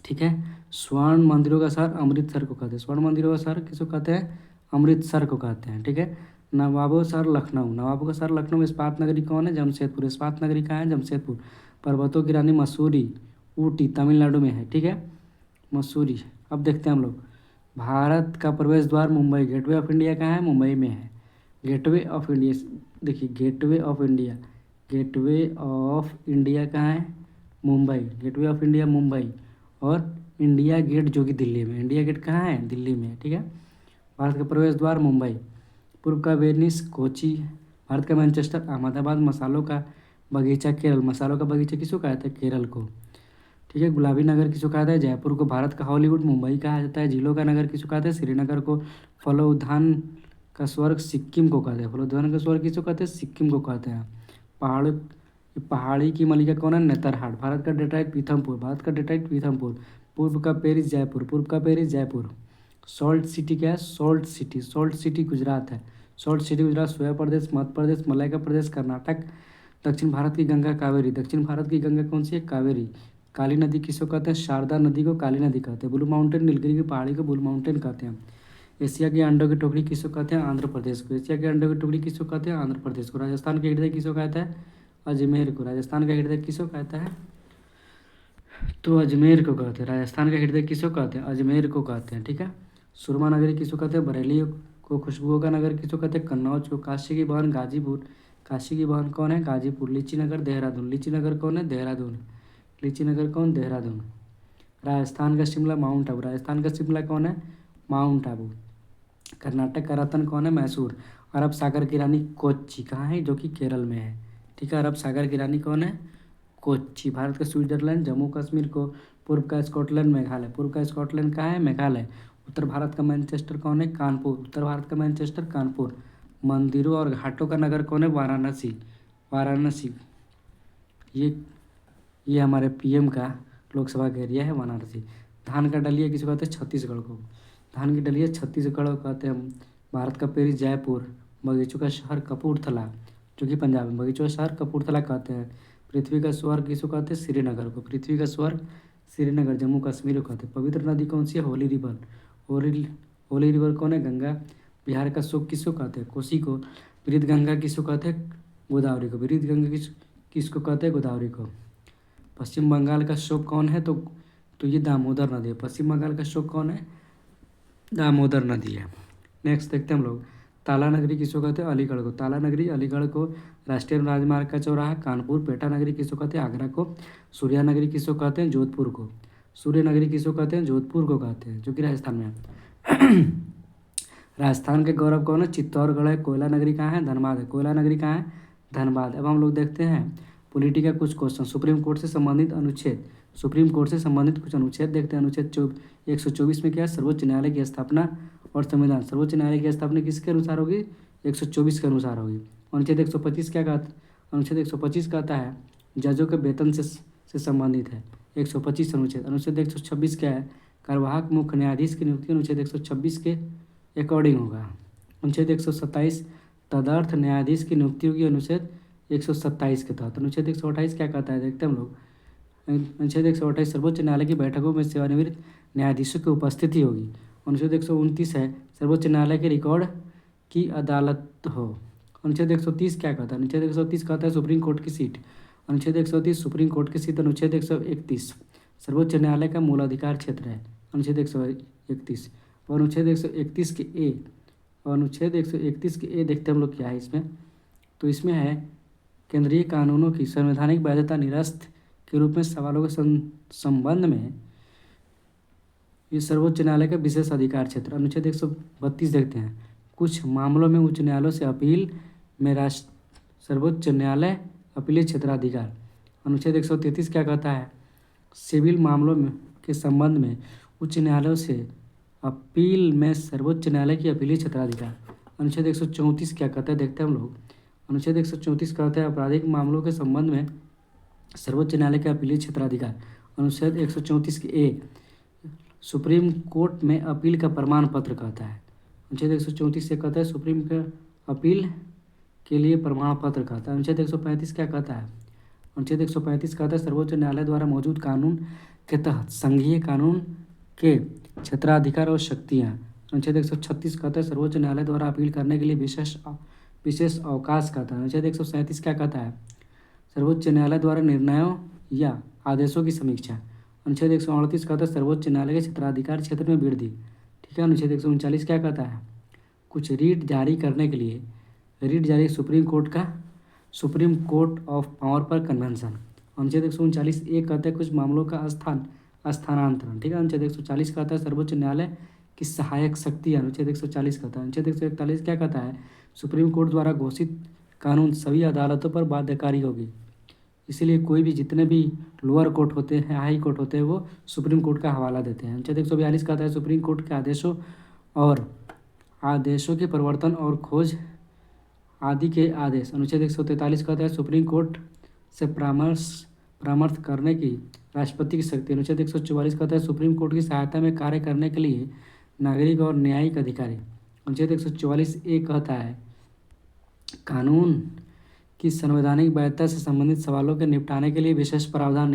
ठीक है। स्वर्ण मंदिरों का शहर अमृतसर को कहते हैं। स्वर्ण मंदिरों का शहर किसको कहते हैं? अमृतसर को कहते हैं। ठीक है। नवाबों शहर लखनऊ, नवाबों का शहर लखनऊ। इस्पात नगरी कौन है? जमशेदपुर। इस्पात नगरी कहाँ है? जमशेदपुर। पर्वतों की रानी मसूरी, ऊटी तमिलनाडु में है। ठीक है, मसूरी। अब देखते हैं हम लोग, भारत का प्रवेश द्वार मुंबई, गेटवे ऑफ इंडिया कहाँ है? मुंबई में है। गेटवे ऑफ इंडिया, देखिए gateway of India, gateway of India कहाँ है? Mumbai. Gateway of India Mumbai. और इंडिया गेट जो कि दिल्ली में, इंडिया गेट कहाँ है? दिल्ली में। ठीक है। भारत का प्रवेश द्वार मुंबई। पूर्व का वेनिस कोची। भारत का मैनचेस्टर अहमदाबाद। मसालों का बगीचा केरल, मसालों का बगीचा किसको कहते हैं? केरल को। ठीक है। गुलाबी नगर किसको कहता है? जयपुर को। भारत का हॉलीवुड मुंबई कहा जाता है। झीलों का नगर किसको कहते हैं? श्रीनगर को। फलोद्यान का स्वर्ग सिक्किम को कहते हैं। फलोद्यान का स्वर्ग किसको कहते हैं? सिक्किम को कहते हैं। पहाड़ी की मलिका कौन है? नेतरहाट। भारत का डेट्राइट पीथमपुर, भारत का डेट्राइट पीथमपुर। पूर्व का पेरिस जयपुर, पूर्व का पेरिस जयपुर। सॉल्ट सिटी क्या है? Salt city, salt city Gujarat है। Salt city Gujarat. सोया प्रदेश मध्य प्रदेश। मलय का प्रदेश कर्नाटक। दक्षिण भारत की गंगा कावेरी, दक्षिण भारत की गंगा कौन सी है? कावेरी। काली नदी किसको कहते हैं? शारदा नदी को काली नदी कहते हैं। ब्लू माउंटेन, नीलगिरी की पहाड़ी को ब्लू माउंटेन कहते हैं। एशिया के अंडों की टोकरी किसको कहते हैं? आंध्र प्रदेश को। एशिया के अंडों की टोकरी किसको कहते हैं? आंध्र प्रदेश को। राजस्थान के हृदय किसको कहता है? अजमेर को। राजस्थान का हृदय किसको कहता है? तो अजमेर को कहते हैं। राजस्थान का हृदय किसको कहते हैं? अजमेर को कहते हैं। ठीक है। सुरमा नगरी किसको कहते हैं? बरेली को। खुशबुओं का नगर किसको कहते हैं? कन्नौज को। काशी की बहन गाजीपुर, काशी की बहन कौन है? गाजीपुर। लीची नगर देहरादून, लीची नगर कौन है? देहरादून। लीची नगर कौन? देहरादून। राजस्थान का शिमला माउंट आबू, राजस्थान का शिमला कौन है? माउंट आबू। कर्नाटक का रतन कौन है? मैसूर। अरब सागर की रानी कोच्चि कहाँ है? जो कि केरल में है। ठीक है। अरब सागर की रानी कौन है? कोच्चि। भारत का स्विट्जरलैंड जम्मू कश्मीर को। पूर्व का स्कॉटलैंड मेघालय, पूर्व का स्कॉटलैंड कहाँ है? मेघालय। उत्तर भारत का मैनचेस्टर कौन है? कानपुर। उत्तर भारत का मैनचेस्टर कानपुर। मंदिरों और घाटों का नगर कौन है? वाराणसी, वाराणसी। ये ये हमारे पीएम का लोकसभा का एरिया है, वाराणसी। धान का डलिया किसको कहते हैं? छत्तीसगढ़ को। धान की डलिया छत्तीसगढ़ को कहते हैं। भारत का पेरिस जयपुर। बगीचों का शहर कपूरथला, जो कि पंजाब में। बगीचों का शहर कपूरथला कहते हैं। पृथ्वी का स्वर्ग किसको कहते हैं? श्रीनगर को। पृथ्वी का स्वर्ग श्रीनगर, जम्मू कश्मीर को कहते हैं। पवित्र नदी कौन सी है? होली रिवर। होली होली रिवर कौन है? गंगा। बिहार का शोक किसको कहते हैं? कोसी को। वृद्ध गंगा किसको कहते हैं? गोदावरी को। वृद्ध गंगा किसको कहते हैं? गोदावरी को। पश्चिम बंगाल का शोक कौन है? तो ये दामोदर नदी है। पश्चिम बंगाल का शोक कौन है? दामोदर नदी है। नेक्स्ट देखते हैं हम लोग, ताला नगरी किसको कहते हैं? अलीगढ़ को। ताला नगरी अलीगढ़ को। राष्ट्रीय राजमार्ग का चौराहा कानपुर। पेटा नगरी किसको कहते हैं? आगरा को। सूर्या नगरी किसको कहते हैं? जोधपुर को। सूर्य नगरी किसको कहते हैं? जोधपुर को कहते हैं, जो कि राजस्थान में है। राजस्थान के गौरव कौन है? चित्तौड़गढ़ है। कोयला नगरी कहाँ है? धनबाद है। कोयला नगरी कहाँ है? धनबाद। अब हम लोग देखते हैं पॉलिटी का कुछ क्वेश्चन, सुप्रीम कोर्ट से संबंधित अनुच्छेद। सुप्रीम कोर्ट से संबंधित कुछ अनुच्छेद देखते हैं। अनुच्छेद 124 में क्या है? सर्वोच्च न्यायालय की स्थापना और संविधान। सर्वोच्च न्यायालय की स्थापना किसके अनुसार होगी? 124 के अनुसार होगी। अनुच्छेद 125 क्या कहता? अनुच्छेद 125 कहता है जजों के वेतन से संबंधित है। 125 अनुच्छेद। अनुच्छेद 126 क्या है? कार्यवाहक मुख्य न्यायाधीश की नियुक्ति अनुच्छेद 126 के अकॉर्डिंग होगा। अनुच्छेद 127 तदर्थ न्यायाधीश की नियुक्ति होगी अनुच्छेद 127 के तहत। अनुच्छेद 128 क्या कहता है? देखते हैं हम लोग। अनुच्छेद 128 सर्वोच्च न्यायालय की बैठकों में सेवानिवृत्त न्यायाधीशों की उपस्थिति होगी। अनुच्छेद 129 है सर्वोच्च न्यायालय के रिकॉर्ड की अदालत हो। अनुच्छेद 130 क्या कहता है? अनुच्छेद 130 कहता है सुप्रीम कोर्ट की सीट। अनुच्छेद 130 सुप्रीम कोर्ट की सीट। अनुच्छेद 131 सर्वोच्च न्यायालय का मूलाधिकार क्षेत्र है। अनुच्छेद 131 और अनुच्छेद 131 के ए, और अनुच्छेद 131 के ए देखते हैं हम लोग क्या है इसमें। तो इसमें है केंद्रीय कानूनों की संवैधानिक वैधता निरस्त के रूप में सवालों के संबंध में ये सर्वोच्च न्यायालय का विशेष अधिकार क्षेत्र। अनुच्छेद 132 देखते हैं, कुछ मामलों में उच्च न्यायालयों से अपील में सर्वोच्च न्यायालय अपीलीय क्षेत्राधिकार। अनुच्छेद 133 क्या कहता है? सिविल मामलों में के संबंध में उच्च न्यायालयों से अपील में सर्वोच्च न्यायालय की अपीलीय क्षेत्राधिकार। अनुच्छेद 134 क्या कहता है? देखते हैं हम लोग। अनुच्छेद 134 कहता है आपराधिक मामलों के संबंध में सर्वोच्च न्यायालय के अपीलीय क्षेत्राधिकार। अनुच्छेद 134 के ए, सुप्रीम कोर्ट में अपील का प्रमाण पत्र कहता है। अनुच्छेद 134 से कहता है सुप्रीम का अपील के लिए प्रमाण पत्र कहता है। अनुच्छेद 135 क्या कहता है? अनुच्छेद 135 कहता है सर्वोच्च न्यायालय द्वारा मौजूद कानून के तहत संघीय कानून के क्षेत्राधिकार और शक्तियाँ। अनुच्छेद 136 कहता है सर्वोच्च न्यायालय द्वारा अपील करने के लिए विशेष अवकाश कहता है। अनुच्छेद 137 क्या कहता है? सर्वोच्च न्यायालय द्वारा निर्णयों या आदेशों की समीक्षा। अनुच्छेद 138 कहता है सर्वोच्च न्यायालय के क्षेत्राधिकार क्षेत्र में वृद्धि। ठीक है। अनुच्छेद 139 क्या कहता है? कुछ रीट जारी करने के लिए रीट जारी सुप्रीम कोर्ट ऑफ पावर पर कन्वेंशन। अनुच्छेद 139 एक कहता है कुछ मामलों का स्थानांतरण। ठीक है। अनुच्छेद 140 कहता है सर्वोच्च न्यायालय की सहायक शक्ति। अनुच्छेद 140 कहता है। अनुच्छेद 141 क्या कहता है? सुप्रीम कोर्ट द्वारा घोषित कानून सभी अदालतों पर बाध्यकारी होगी, इसीलिए कोई भी जितने भी लोअर कोर्ट होते हैं, हाई कोर्ट होते हैं, वो सुप्रीम कोर्ट का हवाला देते हैं। अनुच्छेद 142 कहता है सुप्रीम कोर्ट के आदेशों के प्रवर्तन और खोज आदि के आदेश। अनुच्छेद 143 कहता है सुप्रीम कोर्ट से परामर्श करने की राष्ट्रपति की शक्ति। अनुच्छेद 144 कहता है सुप्रीम कोर्ट की सहायता में कार्य करने के लिए नागरिक और न्यायिक अधिकारी। अनुच्छेद 144 ए कहता है कानून की संवैधानिक वैधता से संबंधित सवालों के निपटाने के लिए विशेष प्रावधान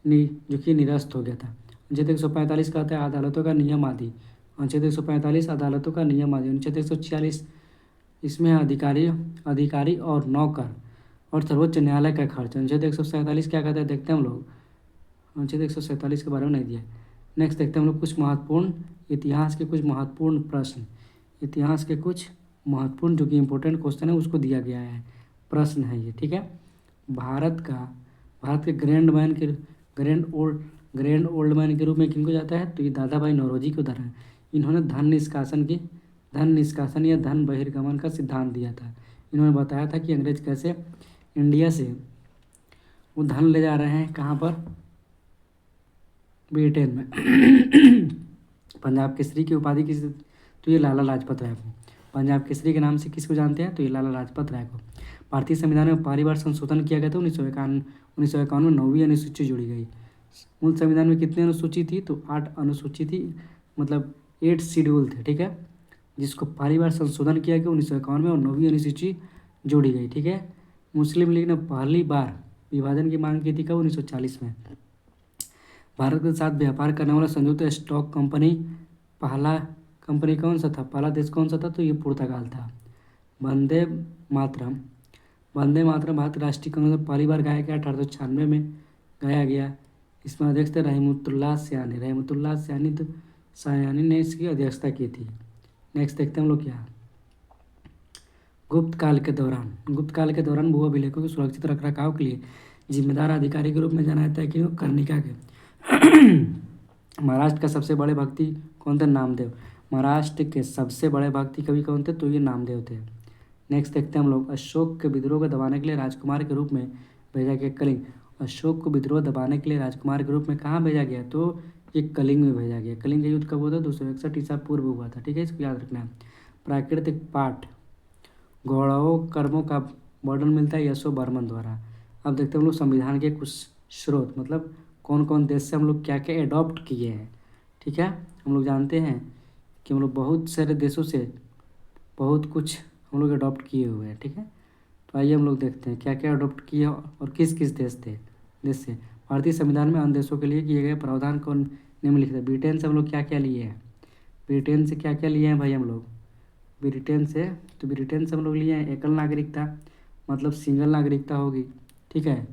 जो कि निरस्त हो गया था। अनुच्छेद 145 कहता है अदालतों का नियम आदि। अनुच्छेद 145 अदालतों का नियम आदि। अनुच्छेद 146 इसमें अधिकारी और नौकर और सर्वोच्च न्यायालय का खर्च। अनुच्छेद 147 क्या कहता है देखते हैं हम लोग। अनुच्छेद 147 के बारे में नहीं दिया। नेक्स्ट देखते हैं हम लोग कुछ महत्वपूर्ण इतिहास के कुछ महत्वपूर्ण प्रश्न। इतिहास के कुछ महत्वपूर्ण जो कि इंपॉर्टेंट क्वेश्चन है उसको दिया गया है, प्रश्न है ये। ठीक है। भारत के ग्रैंड ओल्ड मैन के रूप में किनको जाता है? तो ये दादा भाई नौरोजी को उदाहरण। इन्होंने धन निष्कासन या धन बहिर्गमन का सिद्धांत दिया था। इन्होंने बताया था कि अंग्रेज कैसे इंडिया से वो धन ले जा रहे हैं, कहाँ पर? ब्रिटेन में। पंजाब केसरी की उपाधि किस? तो ये लाला लाजपत राय को। पंजाब केसरी के नाम से किसको जानते हैं? तो ये लाला लाजपत राय को। भारतीय संविधान में पहली बार संशोधन किया गया था 1951 में 9वीं अनुसूची जोड़ी गई। मूल संविधान में कितनी अनुसूची थी? तो 8 अनुसूची थी, मतलब 8 शेड्यूल थे। ठीक है। जिसको पहली बार संशोधन किया गया 1951 में और 9वीं अनुसूची जोड़ी गई। ठीक है। मुस्लिम लीग ने पहली बार विभाजन की मांग की थी कब? 1940 में। भारत के साथ व्यापार करने वाला संयुक्त स्टॉक कंपनी पहला कंपनी कौन सा था? पहला देश कौन सा था? तो ये पुर्तगाल था। वंदे मातरम भारत राष्ट्रीय कांग्रेस में पहली बार गाया गया 1896 में गाया गया। इसमें अध्यक्ष थे रहमतुल्लाह सयानी ने इसकी अध्यक्षता की थी। नेक्स्ट देखते हैं हम लोग क्या। गुप्त काल के दौरान भू अभिलेखों के सुरक्षित रखरखाव के लिए जिम्मेदार अधिकारी के रूप में जाना जाता है कि कर्णिका के। महाराष्ट्र का सबसे बड़े भक्ति कौन थे? नामदेव। महाराष्ट्र के सबसे बड़े भक्ति कवि कौन थे? तो ये नामदेव थे। नेक्स्ट देखते हैं हम लोग अशोक के विद्रोह को दबाने के लिए राजकुमार के रूप में भेजा गया कलिंग। अशोक को विद्रोह दबाने के लिए राजकुमार के रूप में कहाँ भेजा गया? तो ये कलिंग में भेजा गया। कलिंग का युद्ध कब हुआ था? 261 ईसा पूर्व हुआ था। ठीक है। इसको याद रखना है। प्राकृतिक पाठ गौरवों कर्मों का वर्णन मिलता है यशो बर्मन द्वारा। अब देखते हैं हम लोग संविधान के कुछ स्रोत, मतलब कौन कौन देश से हम लोग क्या क्या एडॉप्ट किए हैं। ठीक है। हम लोग जानते हैं कि हम लोग बहुत सारे देशों से बहुत कुछ हम लोग अडॉप्ट किए हुए हैं। ठीक है। तो आइए हम लोग देखते हैं क्या क्या अडॉप्ट किए और किस किस देश से। भारतीय संविधान में अन्य देशों के लिए किए गए प्रावधान को निम्नलिखित है। ब्रिटेन से हम लोग क्या क्या लिए हैं? ब्रिटेन से क्या क्या लिए हैं भाई हम लोग? ब्रिटेन से हम लोग लिए हैं एकल नागरिकता, मतलब सिंगल नागरिकता होगी। ठीक है।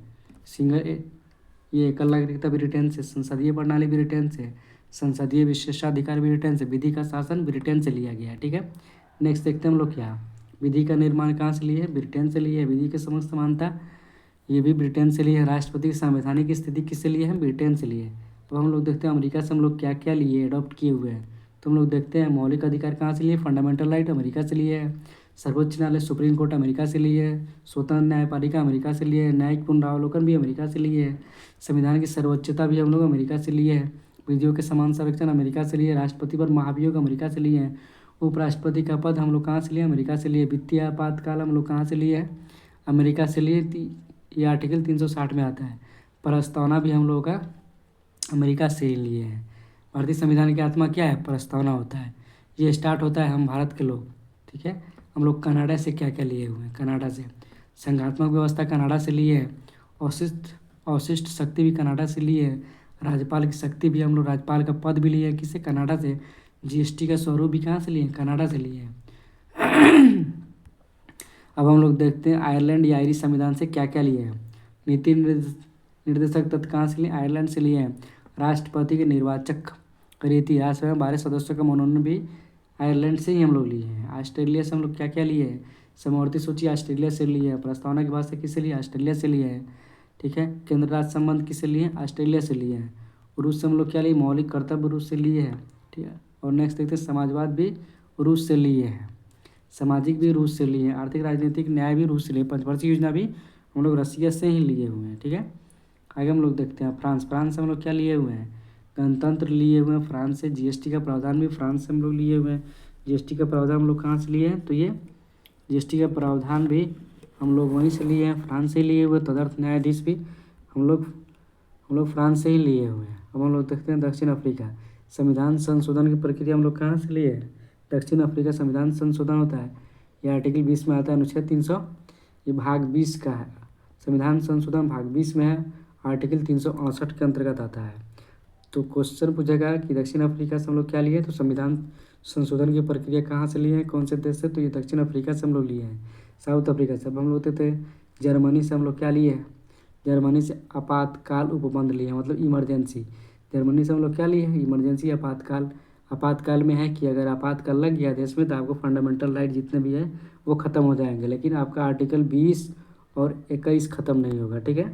ये एकल नागरिकता ब्रिटेन से, संसदीय प्रणाली ब्रिटेन से, संसदीय विशेषाधिकार ब्रिटेन से, विधि का शासन ब्रिटेन से लिया गया है। ठीक है। नेक्स्ट देखते हैं हम लोग क्या। विधि का निर्माण कहाँ से लिए है? ब्रिटेन से लिए है। विधि के समक्ष समानता ये भी ब्रिटेन से लिए है। राष्ट्रपति की संवैधानिक स्थिति किससे लिए हैं? ब्रिटेन से लिए। तो हम लोग देखते हैं अमेरिका से हम लोग क्या क्या लिए अडॉप्ट किए हुए हैं। तो हम लोग देखते हैं मौलिक अधिकार कहाँ से लिए? फंडामेंटल राइट अमेरिका से लिए है। सर्वोच्च न्यायालय सुप्रीम कोर्ट अमेरिका से लिए है। स्वतंत्र न्यायपालिका अमेरिका से लिए है। न्यायिक पुनरावलोकन भी अमेरिका से लिए है। संविधान की सर्वोच्चता भी हम लोग अमेरिका से लिए है। विधियों के समान संरक्षण अमेरिका से लिए। राष्ट्रपति पर महाभियोग अमेरिका से लिए हैं। उपराष्ट्रपति का पद हम लोग कहाँ से लिए? अमेरिका से लिए। वित्तीय आपातकाल हम लोग कहाँ से लिए हैं? अमेरिका से लिए। ये आर्टिकल 360 में आता है। प्रस्तावना भी हम लोगों का अमेरिका से ही लिए हैं। भारतीय संविधान की आत्मा क्या है? प्रस्तावना होता है। ये स्टार्ट होता है हम भारत के लोग, ठीक है। हम लोग कनाडा से क्या क्या लिए हुए हैं? कनाडा से संघात्मक व्यवस्था कनाडा से लिए है। अवशिष्ट अवशिष्ट शक्ति भी कनाडा से लिए है। राज्यपाल की शक्ति भी हम लोग, राज्यपाल का पद भी लिए हैं किससे? कनाडा से। जीएसटी का स्वरूप भी कहाँ से लिए हैं? कनाडा से लिए हैं। अब हम लोग देखते हैं आयरलैंड या आयरिश संविधान से क्या क्या लिए हैं। नीति निर्देशक तत्व कहाँ से लिए? आयरलैंड से लिए हैं। राष्ट्रपति के निर्वाचक रीति, राज्यसभा में 12 सदस्यों का मनोनयन भी आयरलैंड से ही हम लोग लिए हैं। ऑस्ट्रेलिया से हम लोग क्या क्या लिए हैं? समवर्ती सूची ऑस्ट्रेलिया से लिए है। प्रस्तावना की भाषा किससे लिए? ऑस्ट्रेलिया से लिए है, ठीक है। केंद्र राज्य संबंध किससे लिए हैं? ऑस्ट्रेलिया से लिए हैं। रूस से हम लोग क्या लिए? मौलिक कर्तव्य रूस से लिए हैं, ठीक है। और नेक्स्ट देखते हैं समाजवाद भी रूस से लिए हैं, सामाजिक भी रूस से लिए हैं, आर्थिक राजनीतिक न्याय भी रूस से लिए, पंचवर्षीय योजना भी हम लोग रसिया से ही लिए हुए हैं, ठीक है। आगे हम लोग देखते हैं फ्रांस। फ्रांस से हम लोग क्या लिए हुए हैं? गणतंत्र लिए हुए हैं फ्रांस से। जीएसटी का प्रावधान भी फ्रांस से हम लोग लिए हुए हैं। जीएसटी का प्रावधान हम लोग कहाँ से लिए हैं? तो ये जीएसटी का प्रावधान भी हम लोग वहीं से लिए हैं, फ्रांस से ही लिए हुए। तदर्थ न्यायाधीश भी हम लोग फ्रांस से ही लिए हुए हैं। अब हम लोग देखते हैं दक्षिण अफ्रीका। संविधान संशोधन की प्रक्रिया हम लोग कहाँ से लिए हैं? दक्षिण अफ्रीका संविधान संशोधन होता है, यह आर्टिकल 20 में आता है, अनुच्छेद 300, ये भाग 20 का है। संविधान संशोधन भाग 20 में है, आर्टिकल 368 के अंतर्गत आता है। तो क्वेश्चन पूछेगा कि दक्षिण अफ्रीका से हम लोग क्या लिए? तो संविधान संशोधन की प्रक्रिया कहाँ से लिए हैं? कौन से देश से? तो ये दक्षिण अफ्रीका से हम लोग लिए हैं। साउथ अफ्रीका से। अब हम लोग देते हैं जर्मनी से हम लोग क्या लिए हैं? जर्मनी से आपातकाल उपबंध लिए हैं, मतलब इमरजेंसी। जर्मनी से हम लोग क्या लिए हैं? इमरजेंसी आपातकाल। आपातकाल में है कि अगर आपातकाल लग गया देश में तो आपको फंडामेंटल राइट जितने भी है वो ख़त्म हो जाएंगे, लेकिन आपका आर्टिकल 20 और 21 ख़त्म नहीं होगा, ठीक है।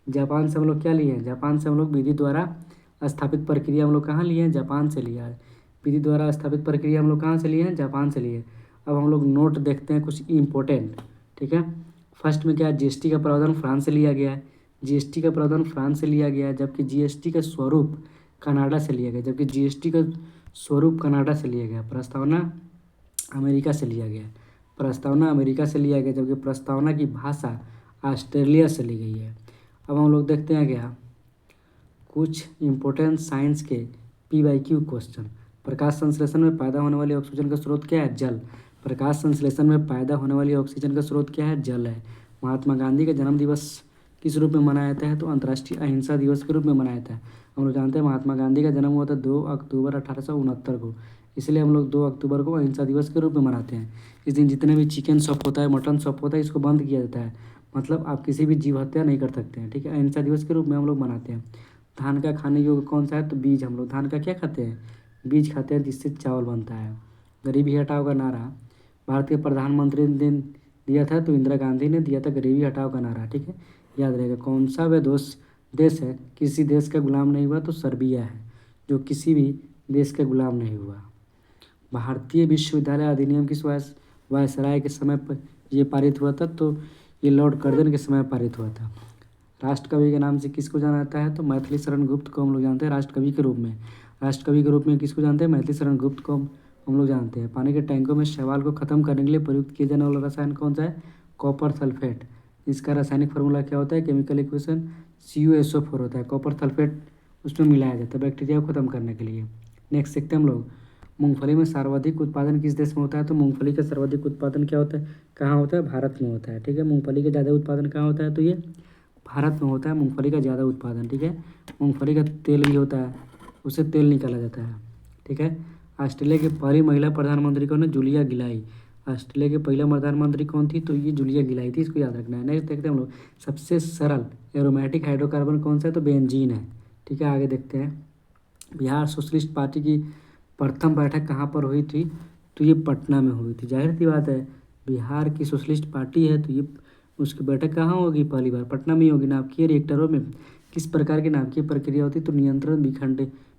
जापान से हम लोग क्या लिए हैं? जापान से हम लोग विधि द्वारा स्थापित प्रक्रिया हम लोग कहाँ लिए हैं? जापान से लिया है। विधि द्वारा स्थापित प्रक्रिया हम लोग कहाँ से लिए हैं? जापान से लिए। अब हम लोग नोट देखते हैं कुछ इम्पोर्टेंट, ठीक है। फर्स्ट में क्या है? जीएसटी का प्रावधान फ्रांस से लिया गया है। जीएसटी का प्रावधान फ्रांस से लिया गया है, जबकि जीएसटी का स्वरूप कनाडा से लिया गया, जबकि जीएसटी का स्वरूप कनाडा से लिया गया। प्रस्तावना अमेरिका से लिया गया, प्रस्तावना अमेरिका से लिया गया, जबकि प्रस्तावना की भाषा ऑस्ट्रेलिया से ली गई है। अब हम लोग देखते हैं क्या कुछ इम्पोर्टेंट साइंस के PYQ क्वेश्चन। प्रकाश संश्लेषण में पैदा होने वाली ऑक्सीजन का स्रोत क्या है? जल। प्रकाश संश्लेषण में पैदा होने वाली ऑक्सीजन का स्रोत क्या है? जल है। महात्मा गांधी का जन्म दिवस किस रूप में मनाया जाता है? तो अंतर्राष्ट्रीय अहिंसा दिवस के रूप में मनाया जाता है। हम लोग जानते हैं महात्मा गांधी का जन्म हुआ था 2 अक्टूबर 1869 को, इसलिए हम लोग 2 अक्टूबर को अहिंसा दिवस के रूप में मनाते हैं। इस दिन जितने भी चिकन शॉप होता है, मटन शॉप होता है, इसको बंद किया जाता है, मतलब आप किसी भी जीव हत्या नहीं कर सकते हैं, ठीक है। अहिंसा दिवस के रूप में हम लोग मनाते हैं। धान का खाने योग्य कौन सा है? तो बीज। हम लोग धान का क्या खाते हैं? बीज खाते हैं, जिससे चावल बनता है। गरीबी हटाओ का नारा भारत के प्रधानमंत्री ने दिया था, तो इंदिरा गांधी ने दिया था गरीबी हटाओ का नारा, ठीक है। याद रहेगा। कौन सा वह देश है किसी देश का गुलाम नहीं हुआ? तो सर्बिया है, जो किसी भी देश का गुलाम नहीं हुआ। भारतीय विश्वविद्यालय अधिनियम किस वायसराय के समय पर ये पारित हुआ था? तो ये लॉर्ड कर्जन के समय पारित हुआ था। राष्ट्रकवि के नाम से किसको जाना जाता है? तो मैथिली शरण गुप्त को हम लोग जानते हैं राष्ट्रकवि के रूप में। राष्ट्रकवि के रूप में किसको जानते हैं? मैथिली शरण गुप्त को हम लोग जानते हैं। पानी के टैंकों में शैवाल को खत्म करने के लिए प्रयुक्त किए जाने वाला रसायन कौन सा है? Copper sulphate. इसका रासायनिक फार्मूला क्या होता है? केमिकल इक्वेशन CuSO4 होता है। कॉपर सल्फेट उसमें मिलाया जाता है बैक्टीरिया को खत्म करने के लिए। नेक्स्ट देखते हैं हम लोग मूंगफली में सर्वाधिक उत्पादन किस देश में होता है? तो मूंगफली का सर्वाधिक उत्पादन क्या होता है? कहाँ होता है? भारत में होता है, ठीक है। मूंगफली का ज़्यादा उत्पादन कहाँ होता है? तो ये भारत में होता है मूंगफली का ज़्यादा उत्पादन, ठीक है। मूंगफली का तेल भी होता है, उससे तेल निकाला जाता है, ठीक है। ऑस्ट्रेलिया की पहली महिला प्रधानमंत्री कौन है? जूलिया गिलाई। ऑस्ट्रेलिया की पहला प्रधानमंत्री कौन थी? तो ये जूलिया गिलाई थी, इसको याद रखना है। नेक्स्ट देखते हैं हम लोग सबसे सरल एरोमेटिक हाइड्रोकार्बन कौन सा है? तो बेंजीन है, ठीक है। आगे देखते हैं बिहार सोशलिस्ट पार्टी की प्रथम बैठक कहाँ पर हुई थी? तो ये पटना में हुई थी। जाहिर सी बात है, बिहार की सोशलिस्ट पार्टी है तो ये उसकी बैठक कहाँ होगी? पहली बार पटना में ही होगी। नाभिकीय रिएक्टरों में किस प्रकार की नाभिकीय प्रक्रिया होती है? तो नियंत्रण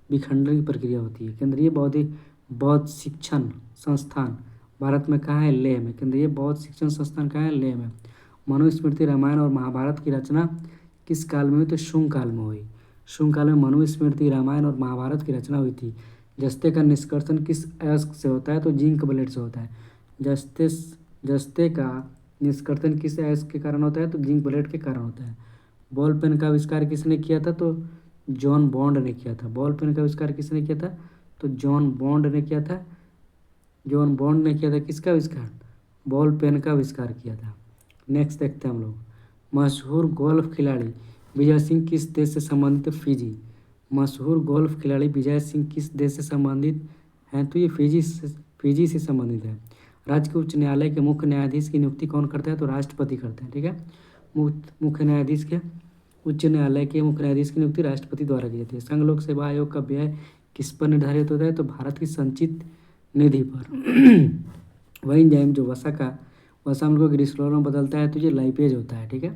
विखंडन की प्रक्रिया होती है। केंद्रीय बौद्ध शिक्षण संस्थान भारत में कहाँ है? लेह में। केंद्रीय बौद्ध शिक्षण संस्थान कहाँ है? लेह में। मनुस्मृति रामायण और महाभारत की रचना किस काल में हुई? तो शुंग काल में हुई। शुंग काल में मनुस्मृति रामायण और महाभारत की रचना हुई थी। जस्ते का निष्कर्षण किस अयस्क से होता है? तो जिंक ब्लेड से होता है। जस्ते का निष्कर्षण किस अयस्क के कारण होता है? तो जिंक ब्लेड के कारण होता है। बॉल पेन का आविष्कार किसने किया था? तो जॉन बॉन्ड ने किया था। बॉल पेन का आविष्कार किसने किया था? तो जॉन बॉन्ड ने किया था। जॉन बॉन्ड ने किया था किसका आविष्कार? बॉल पेन का आविष्कार किया था। नेक्स्ट देखते हैं हम लोग, मशहूर गोल्फ खिलाड़ी विजय सिंह किस देश से संबंधित है? फिजी। मशहूर गोल्फ खिलाड़ी विजय सिंह किस देश से संबंधित हैं? तो ये फिजी से संबंधित है। राज्य के उच्च न्यायालय के मुख्य न्यायाधीश की नियुक्ति कौन करता है? तो राष्ट्रपति करते हैं। ठीक है, मुख्य न्यायाधीश के उच्च न्यायालय के मुख्य न्यायाधीश की नियुक्ति राष्ट्रपति द्वारा की जाती है। संघ लोक सेवा आयोग का व्यय किस पर निर्धारित होता है? तो भारत की संचित निधि पर। वही एंजाइम जो वसा अम्ल को ग्लिसरॉल में बदलता है तो ये लाइपेज होता है। ठीक है,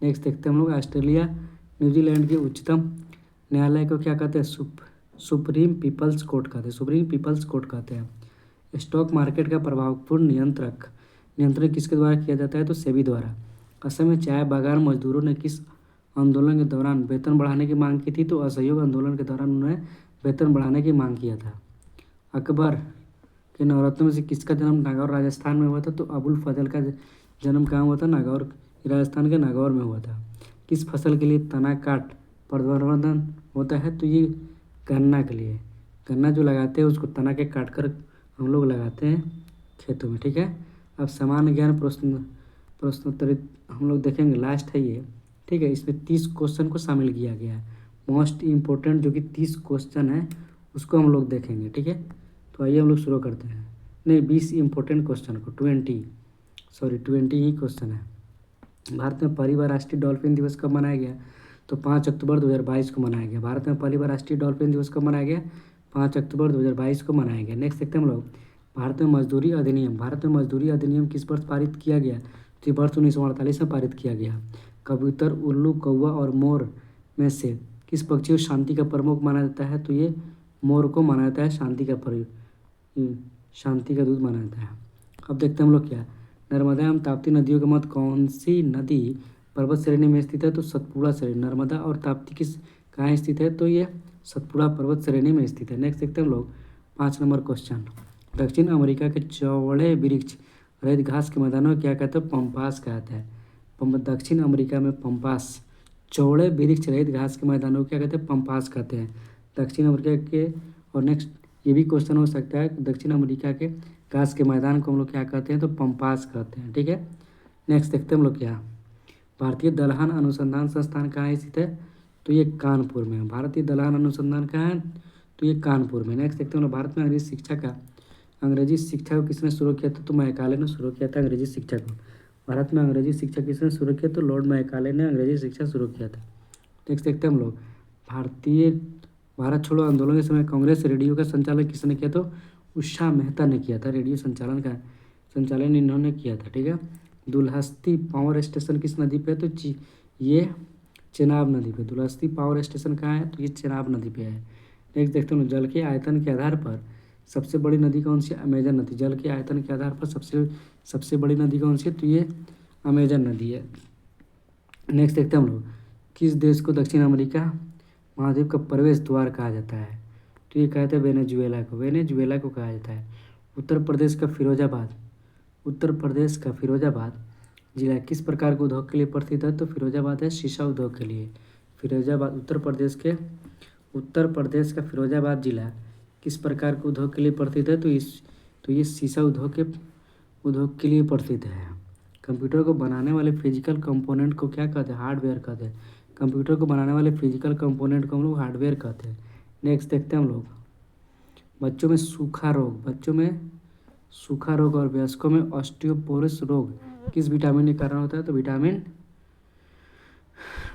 नेक्स्ट देखते हैं हम लोग, ऑस्ट्रेलिया न्यूजीलैंड के उच्चतम न्यायालय को क्या कहते हैं? सुप्रीम पीपल्स कोर्ट कहते हैं। सुप्रीम पीपल्स कोर्ट कहते हैं। स्टॉक मार्केट का प्रभावपूर्ण नियंत्रण किसके द्वारा किया जाता है? तो सेबी द्वारा। असम में चाय बागान मजदूरों ने किस आंदोलन के दौरान वेतन बढ़ाने की मांग की थी? तो असहयोग आंदोलन के दौरान उन्होंने वेतन बढ़ाने की मांग किया था। अकबर के नवरत्नों में से किसका जन्म नागौर राजस्थान में हुआ था? तो अबुल फजल का जन्म कहाँ हुआ था? नागौर, राजस्थान के नागौर में हुआ था। किस फसल के लिए तना काट प्रवर्धन होता है? तो ये गन्ना के लिए। गन्ना जो लगाते हैं उसको तना के काट कर हम लोग लगाते हैं खेतों में। ठीक है, अब सामान्य ज्ञान प्रश्नोत्तरित हम लोग देखेंगे, लास्ट है ये। ठीक है, इसमें 30 क्वेश्चन को शामिल किया गया है। मोस्ट इम्पोर्टेंट जो कि 30 क्वेश्चन है उसको हम लोग देखेंगे। ठीक है, तो आइए हम लोग शुरू करते हैं। नहीं, 20 इम्पोर्टेंट क्वेश्चन को 20 ही क्वेश्चन है। भारत में पहली बार राष्ट्रीय डॉल्फिन दिवस कब मनाया गया? तो 5 अक्टूबर 2022 को मनाया गया। भारत में पहली बार राष्ट्रीय डॉल्फिन दिवस कब मनाया गया? 5 अक्टूबर 2022 को मनाया गया। नेक्स्ट देखते हैं हम लोग, भारत में मजदूरी अधिनियम किस वर्ष पारित किया गया? तो वर्ष 1948 में पारित किया गया। कबूतर, उल्लू, कौवा और मोर में से किस पक्षी को शांति का प्रमुख माना जाता है? तो ये मोर को माना जाता है शांति का दूत माना जाता है। अब देखते हैं हम लोग क्या, नर्मदा एवं ताप्ती नदियों के मध्य कौन सी नदी पर्वत श्रेणी में स्थित है? तो सतपुड़ा श्रेणी। नर्मदा और ताप्ती कहाँ स्थित है? तो ये सतपुड़ा पर्वत श्रेणी में स्थित है। नेक्स्ट देखते हैं हम लोग 5 नंबर क्वेश्चन, दक्षिण अमेरिका के चौड़े वृक्ष रहित घास के मैदानों को क्या कहते हैं? पंपास कहते हैं। दक्षिण अमेरिका में पंपास, चौड़े वृक्ष रहित घास के मैदानों को क्या कहते हैं? पंपास कहते हैं दक्षिण अमेरिका के। और नेक्स्ट ये भी क्वेश्चन हो सकता है, दक्षिण अमेरिका के घास के मैदान को हम लोग क्या कहते हैं? तो पंपास कहते हैं। ठीक है, नेक्स्ट देखते हैं हम लोग क्या, भारतीय दलहन अनुसंधान संस्थान कहाँ स्थित है? तो ये कानपुर में। भारतीय दलहन अनुसंधान कहाँ है? तो ये कानपुर में। नेक्स्ट देखते हैं हम लोग, भारत में अंग्रेजी शिक्षा को किसने शुरू किया था? तो मैकाले ने शुरू किया था अंग्रेजी शिक्षा को। भारत में अंग्रेजी शिक्षा किसने शुरू किया? तो लॉर्ड मैकाले ने अंग्रेजी शिक्षा शुरू किया था। नेक्स्ट देखते हैं हम लोग, भारत छोड़ो आंदोलन के समय कांग्रेस रेडियो का संचालन किसने किया? तो उषा मेहता ने किया था। रेडियो संचालन इन्होंने किया था। ठीक है, दुलहस्ती पावर स्टेशन किस नदी पे है? तो ये चेनाब नदी पे। दुलहस्ती पावर स्टेशन कहाँ है? तो ये चेनाब नदी पे है। नेक्स्ट देखते हैं, जल के आयतन के आधार पर सबसे बड़ी नदी कौन सी? अमेजन नदी। जल के आयतन के आधार पर सबसे बड़ी नदी कौन सी है? तो ये अमेजन नदी है। नेक्स्ट देखते हैं हम लोग, किस देश को दक्षिण अमेरिका महाद्वीप का प्रवेश द्वार कहा जाता है? तो ये कहते हैं वेनेजुएला को कहा जाता है। उत्तर प्रदेश का फिरोजाबाद जिला किस प्रकार के उद्योग के लिए प्रसिद्ध है? तो फिरोजाबाद है शीशा उद्योग के लिए। फिरोजाबाद उत्तर प्रदेश का फिरोजाबाद जिला किस प्रकार के उद्योग के लिए प्रसिद्ध है? तो ये शीशा उद्योग के लिए प्रसिद्ध है। कंप्यूटर को बनाने वाले फिजिकल कंपोनेंट को क्या कहते हैं? हार्डवेयर कहते हैं। कंप्यूटर को बनाने वाले फिजिकल कंपोनेंट को हम लोग हार्डवेयर कहते हैं। नेक्स्ट देखते हैं हम लोग, बच्चों में सूखा रोग और वयस्कों में ऑस्टियोपोरोसिस रोग किस विटामिन के कारण होता है? तो विटामिन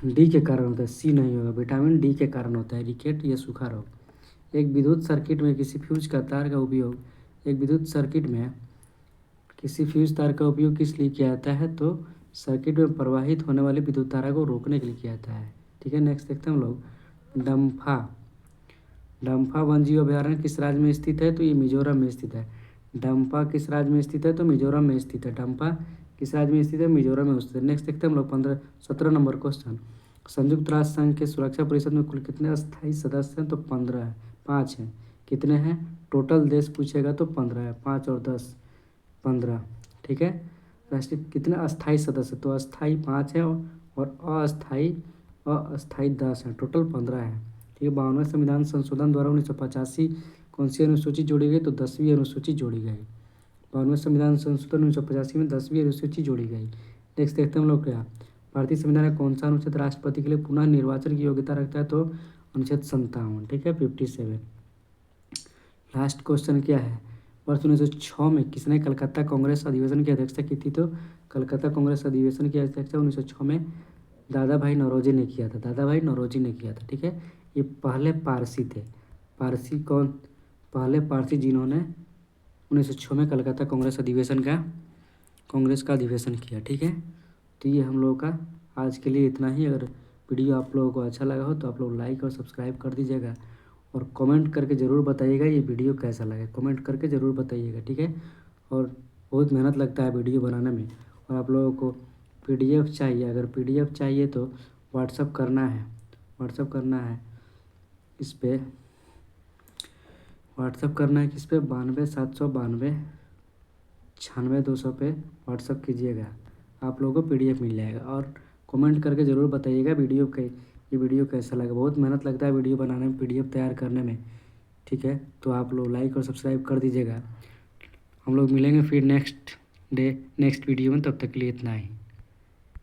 डी के कारण होता है। सी नहीं होगा, विटामिन डी के कारण होता है रिकेट या सूखा रोग। एक विद्युत सर्किट में किसी फ्यूज तार का उपयोग किस लिए किया जाता है? तो सर्किट में प्रवाहित होने वाली विद्युत धारा को रोकने के लिए किया जाता है। ठीक है, नेक्स्ट देखते हैं हम लोग, डम्फा वन्यजीव अभयारण्य किस राज्य में स्थित है? तो ये मिजोरम में स्थित है। डम्फा किस राज्य में स्थित है? तो मिजोरम में स्थित है। डम्फा किस राज्य में स्थित है? मिजोरम में स्थित है। नेक्स्ट देखते हैं हम लोग 17 नंबर क्वेश्चन, संयुक्त राष्ट्र संघ के सुरक्षा परिषद में कुल कितने अस्थायी सदस्य हैं? तो 15 है, 5 हैं। कितने हैं टोटल देश पूछेगा? तो 15 है, 5 और 10 15। ठीक है, राष्ट्रीय कितने अस्थायी सदस्य? तो अस्थायी 5 है और अस्थायी 10 है, टोटल 15 है। ठीक है। 52वें संविधान संशोधन द्वारा 1985 कौन सी अनुसूची जोड़ी गई? तो 10वीं अनुसूची जोड़ी गई। 52वें संविधान संशोधन 1985 में 10वीं अनुसूची जोड़ी गई। नेक्स्ट देखते हैं हम लोग क्या, भारतीय संविधान का कौन सा अनुच्छेद राष्ट्रपति के लिए पुनः निर्वाचन की योग्यता रखता है? तो अनुच्छेद 57, ठीक है, 57। लास्ट क्वेश्चन क्या है, वर्ष 1906 में किसने कलकत्ता कांग्रेस अधिवेशन की अध्यक्षता की थी? तो कलकत्ता कांग्रेस अधिवेशन की अध्यक्षता 1906 में दादा भाई नौरोजी ने किया था, दादा भाई नौरोजी ने किया था, ठीक है। ये पहले पारसी थे, पारसी कौन? पहले पारसी जिन्होंने 1906 में कलकत्ता कांग्रेस का अधिवेशन किया, ठीक है। तो ये हम लोगों का आज के लिए इतना ही। अगर वीडियो आप लोगों को अच्छा लगा हो तो आप लोग लाइक और सब्सक्राइब कर दीजिएगा और कमेंट करके ज़रूर बताइएगा ये वीडियो कैसा लगा, कमेंट करके ज़रूर बताइएगा, ठीक है। और बहुत मेहनत लगता है वीडियो बनाने में। और आप लोगों को पीडीएफ चाहिए, अगर पीडीएफ चाहिए तो व्हाट्सअप करना है, इस पर व्हाट्सअप करना है, किस पे? 92 792 96 200 पे व्हाट्सअप कीजिएगा, आप लोगों को पीडीएफ मिल जाएगा। और कमेंट करके ज़रूर बताइएगा ये वीडियो कैसा लगा। बहुत मेहनत लगता है वीडियो बनाने में, पीडीएफ तैयार करने में, ठीक है। तो आप लोग लाइक और सब्सक्राइब कर दीजिएगा। हम लोग मिलेंगे फिर नेक्स्ट वीडियो में, तब तक के लिए इतना ही।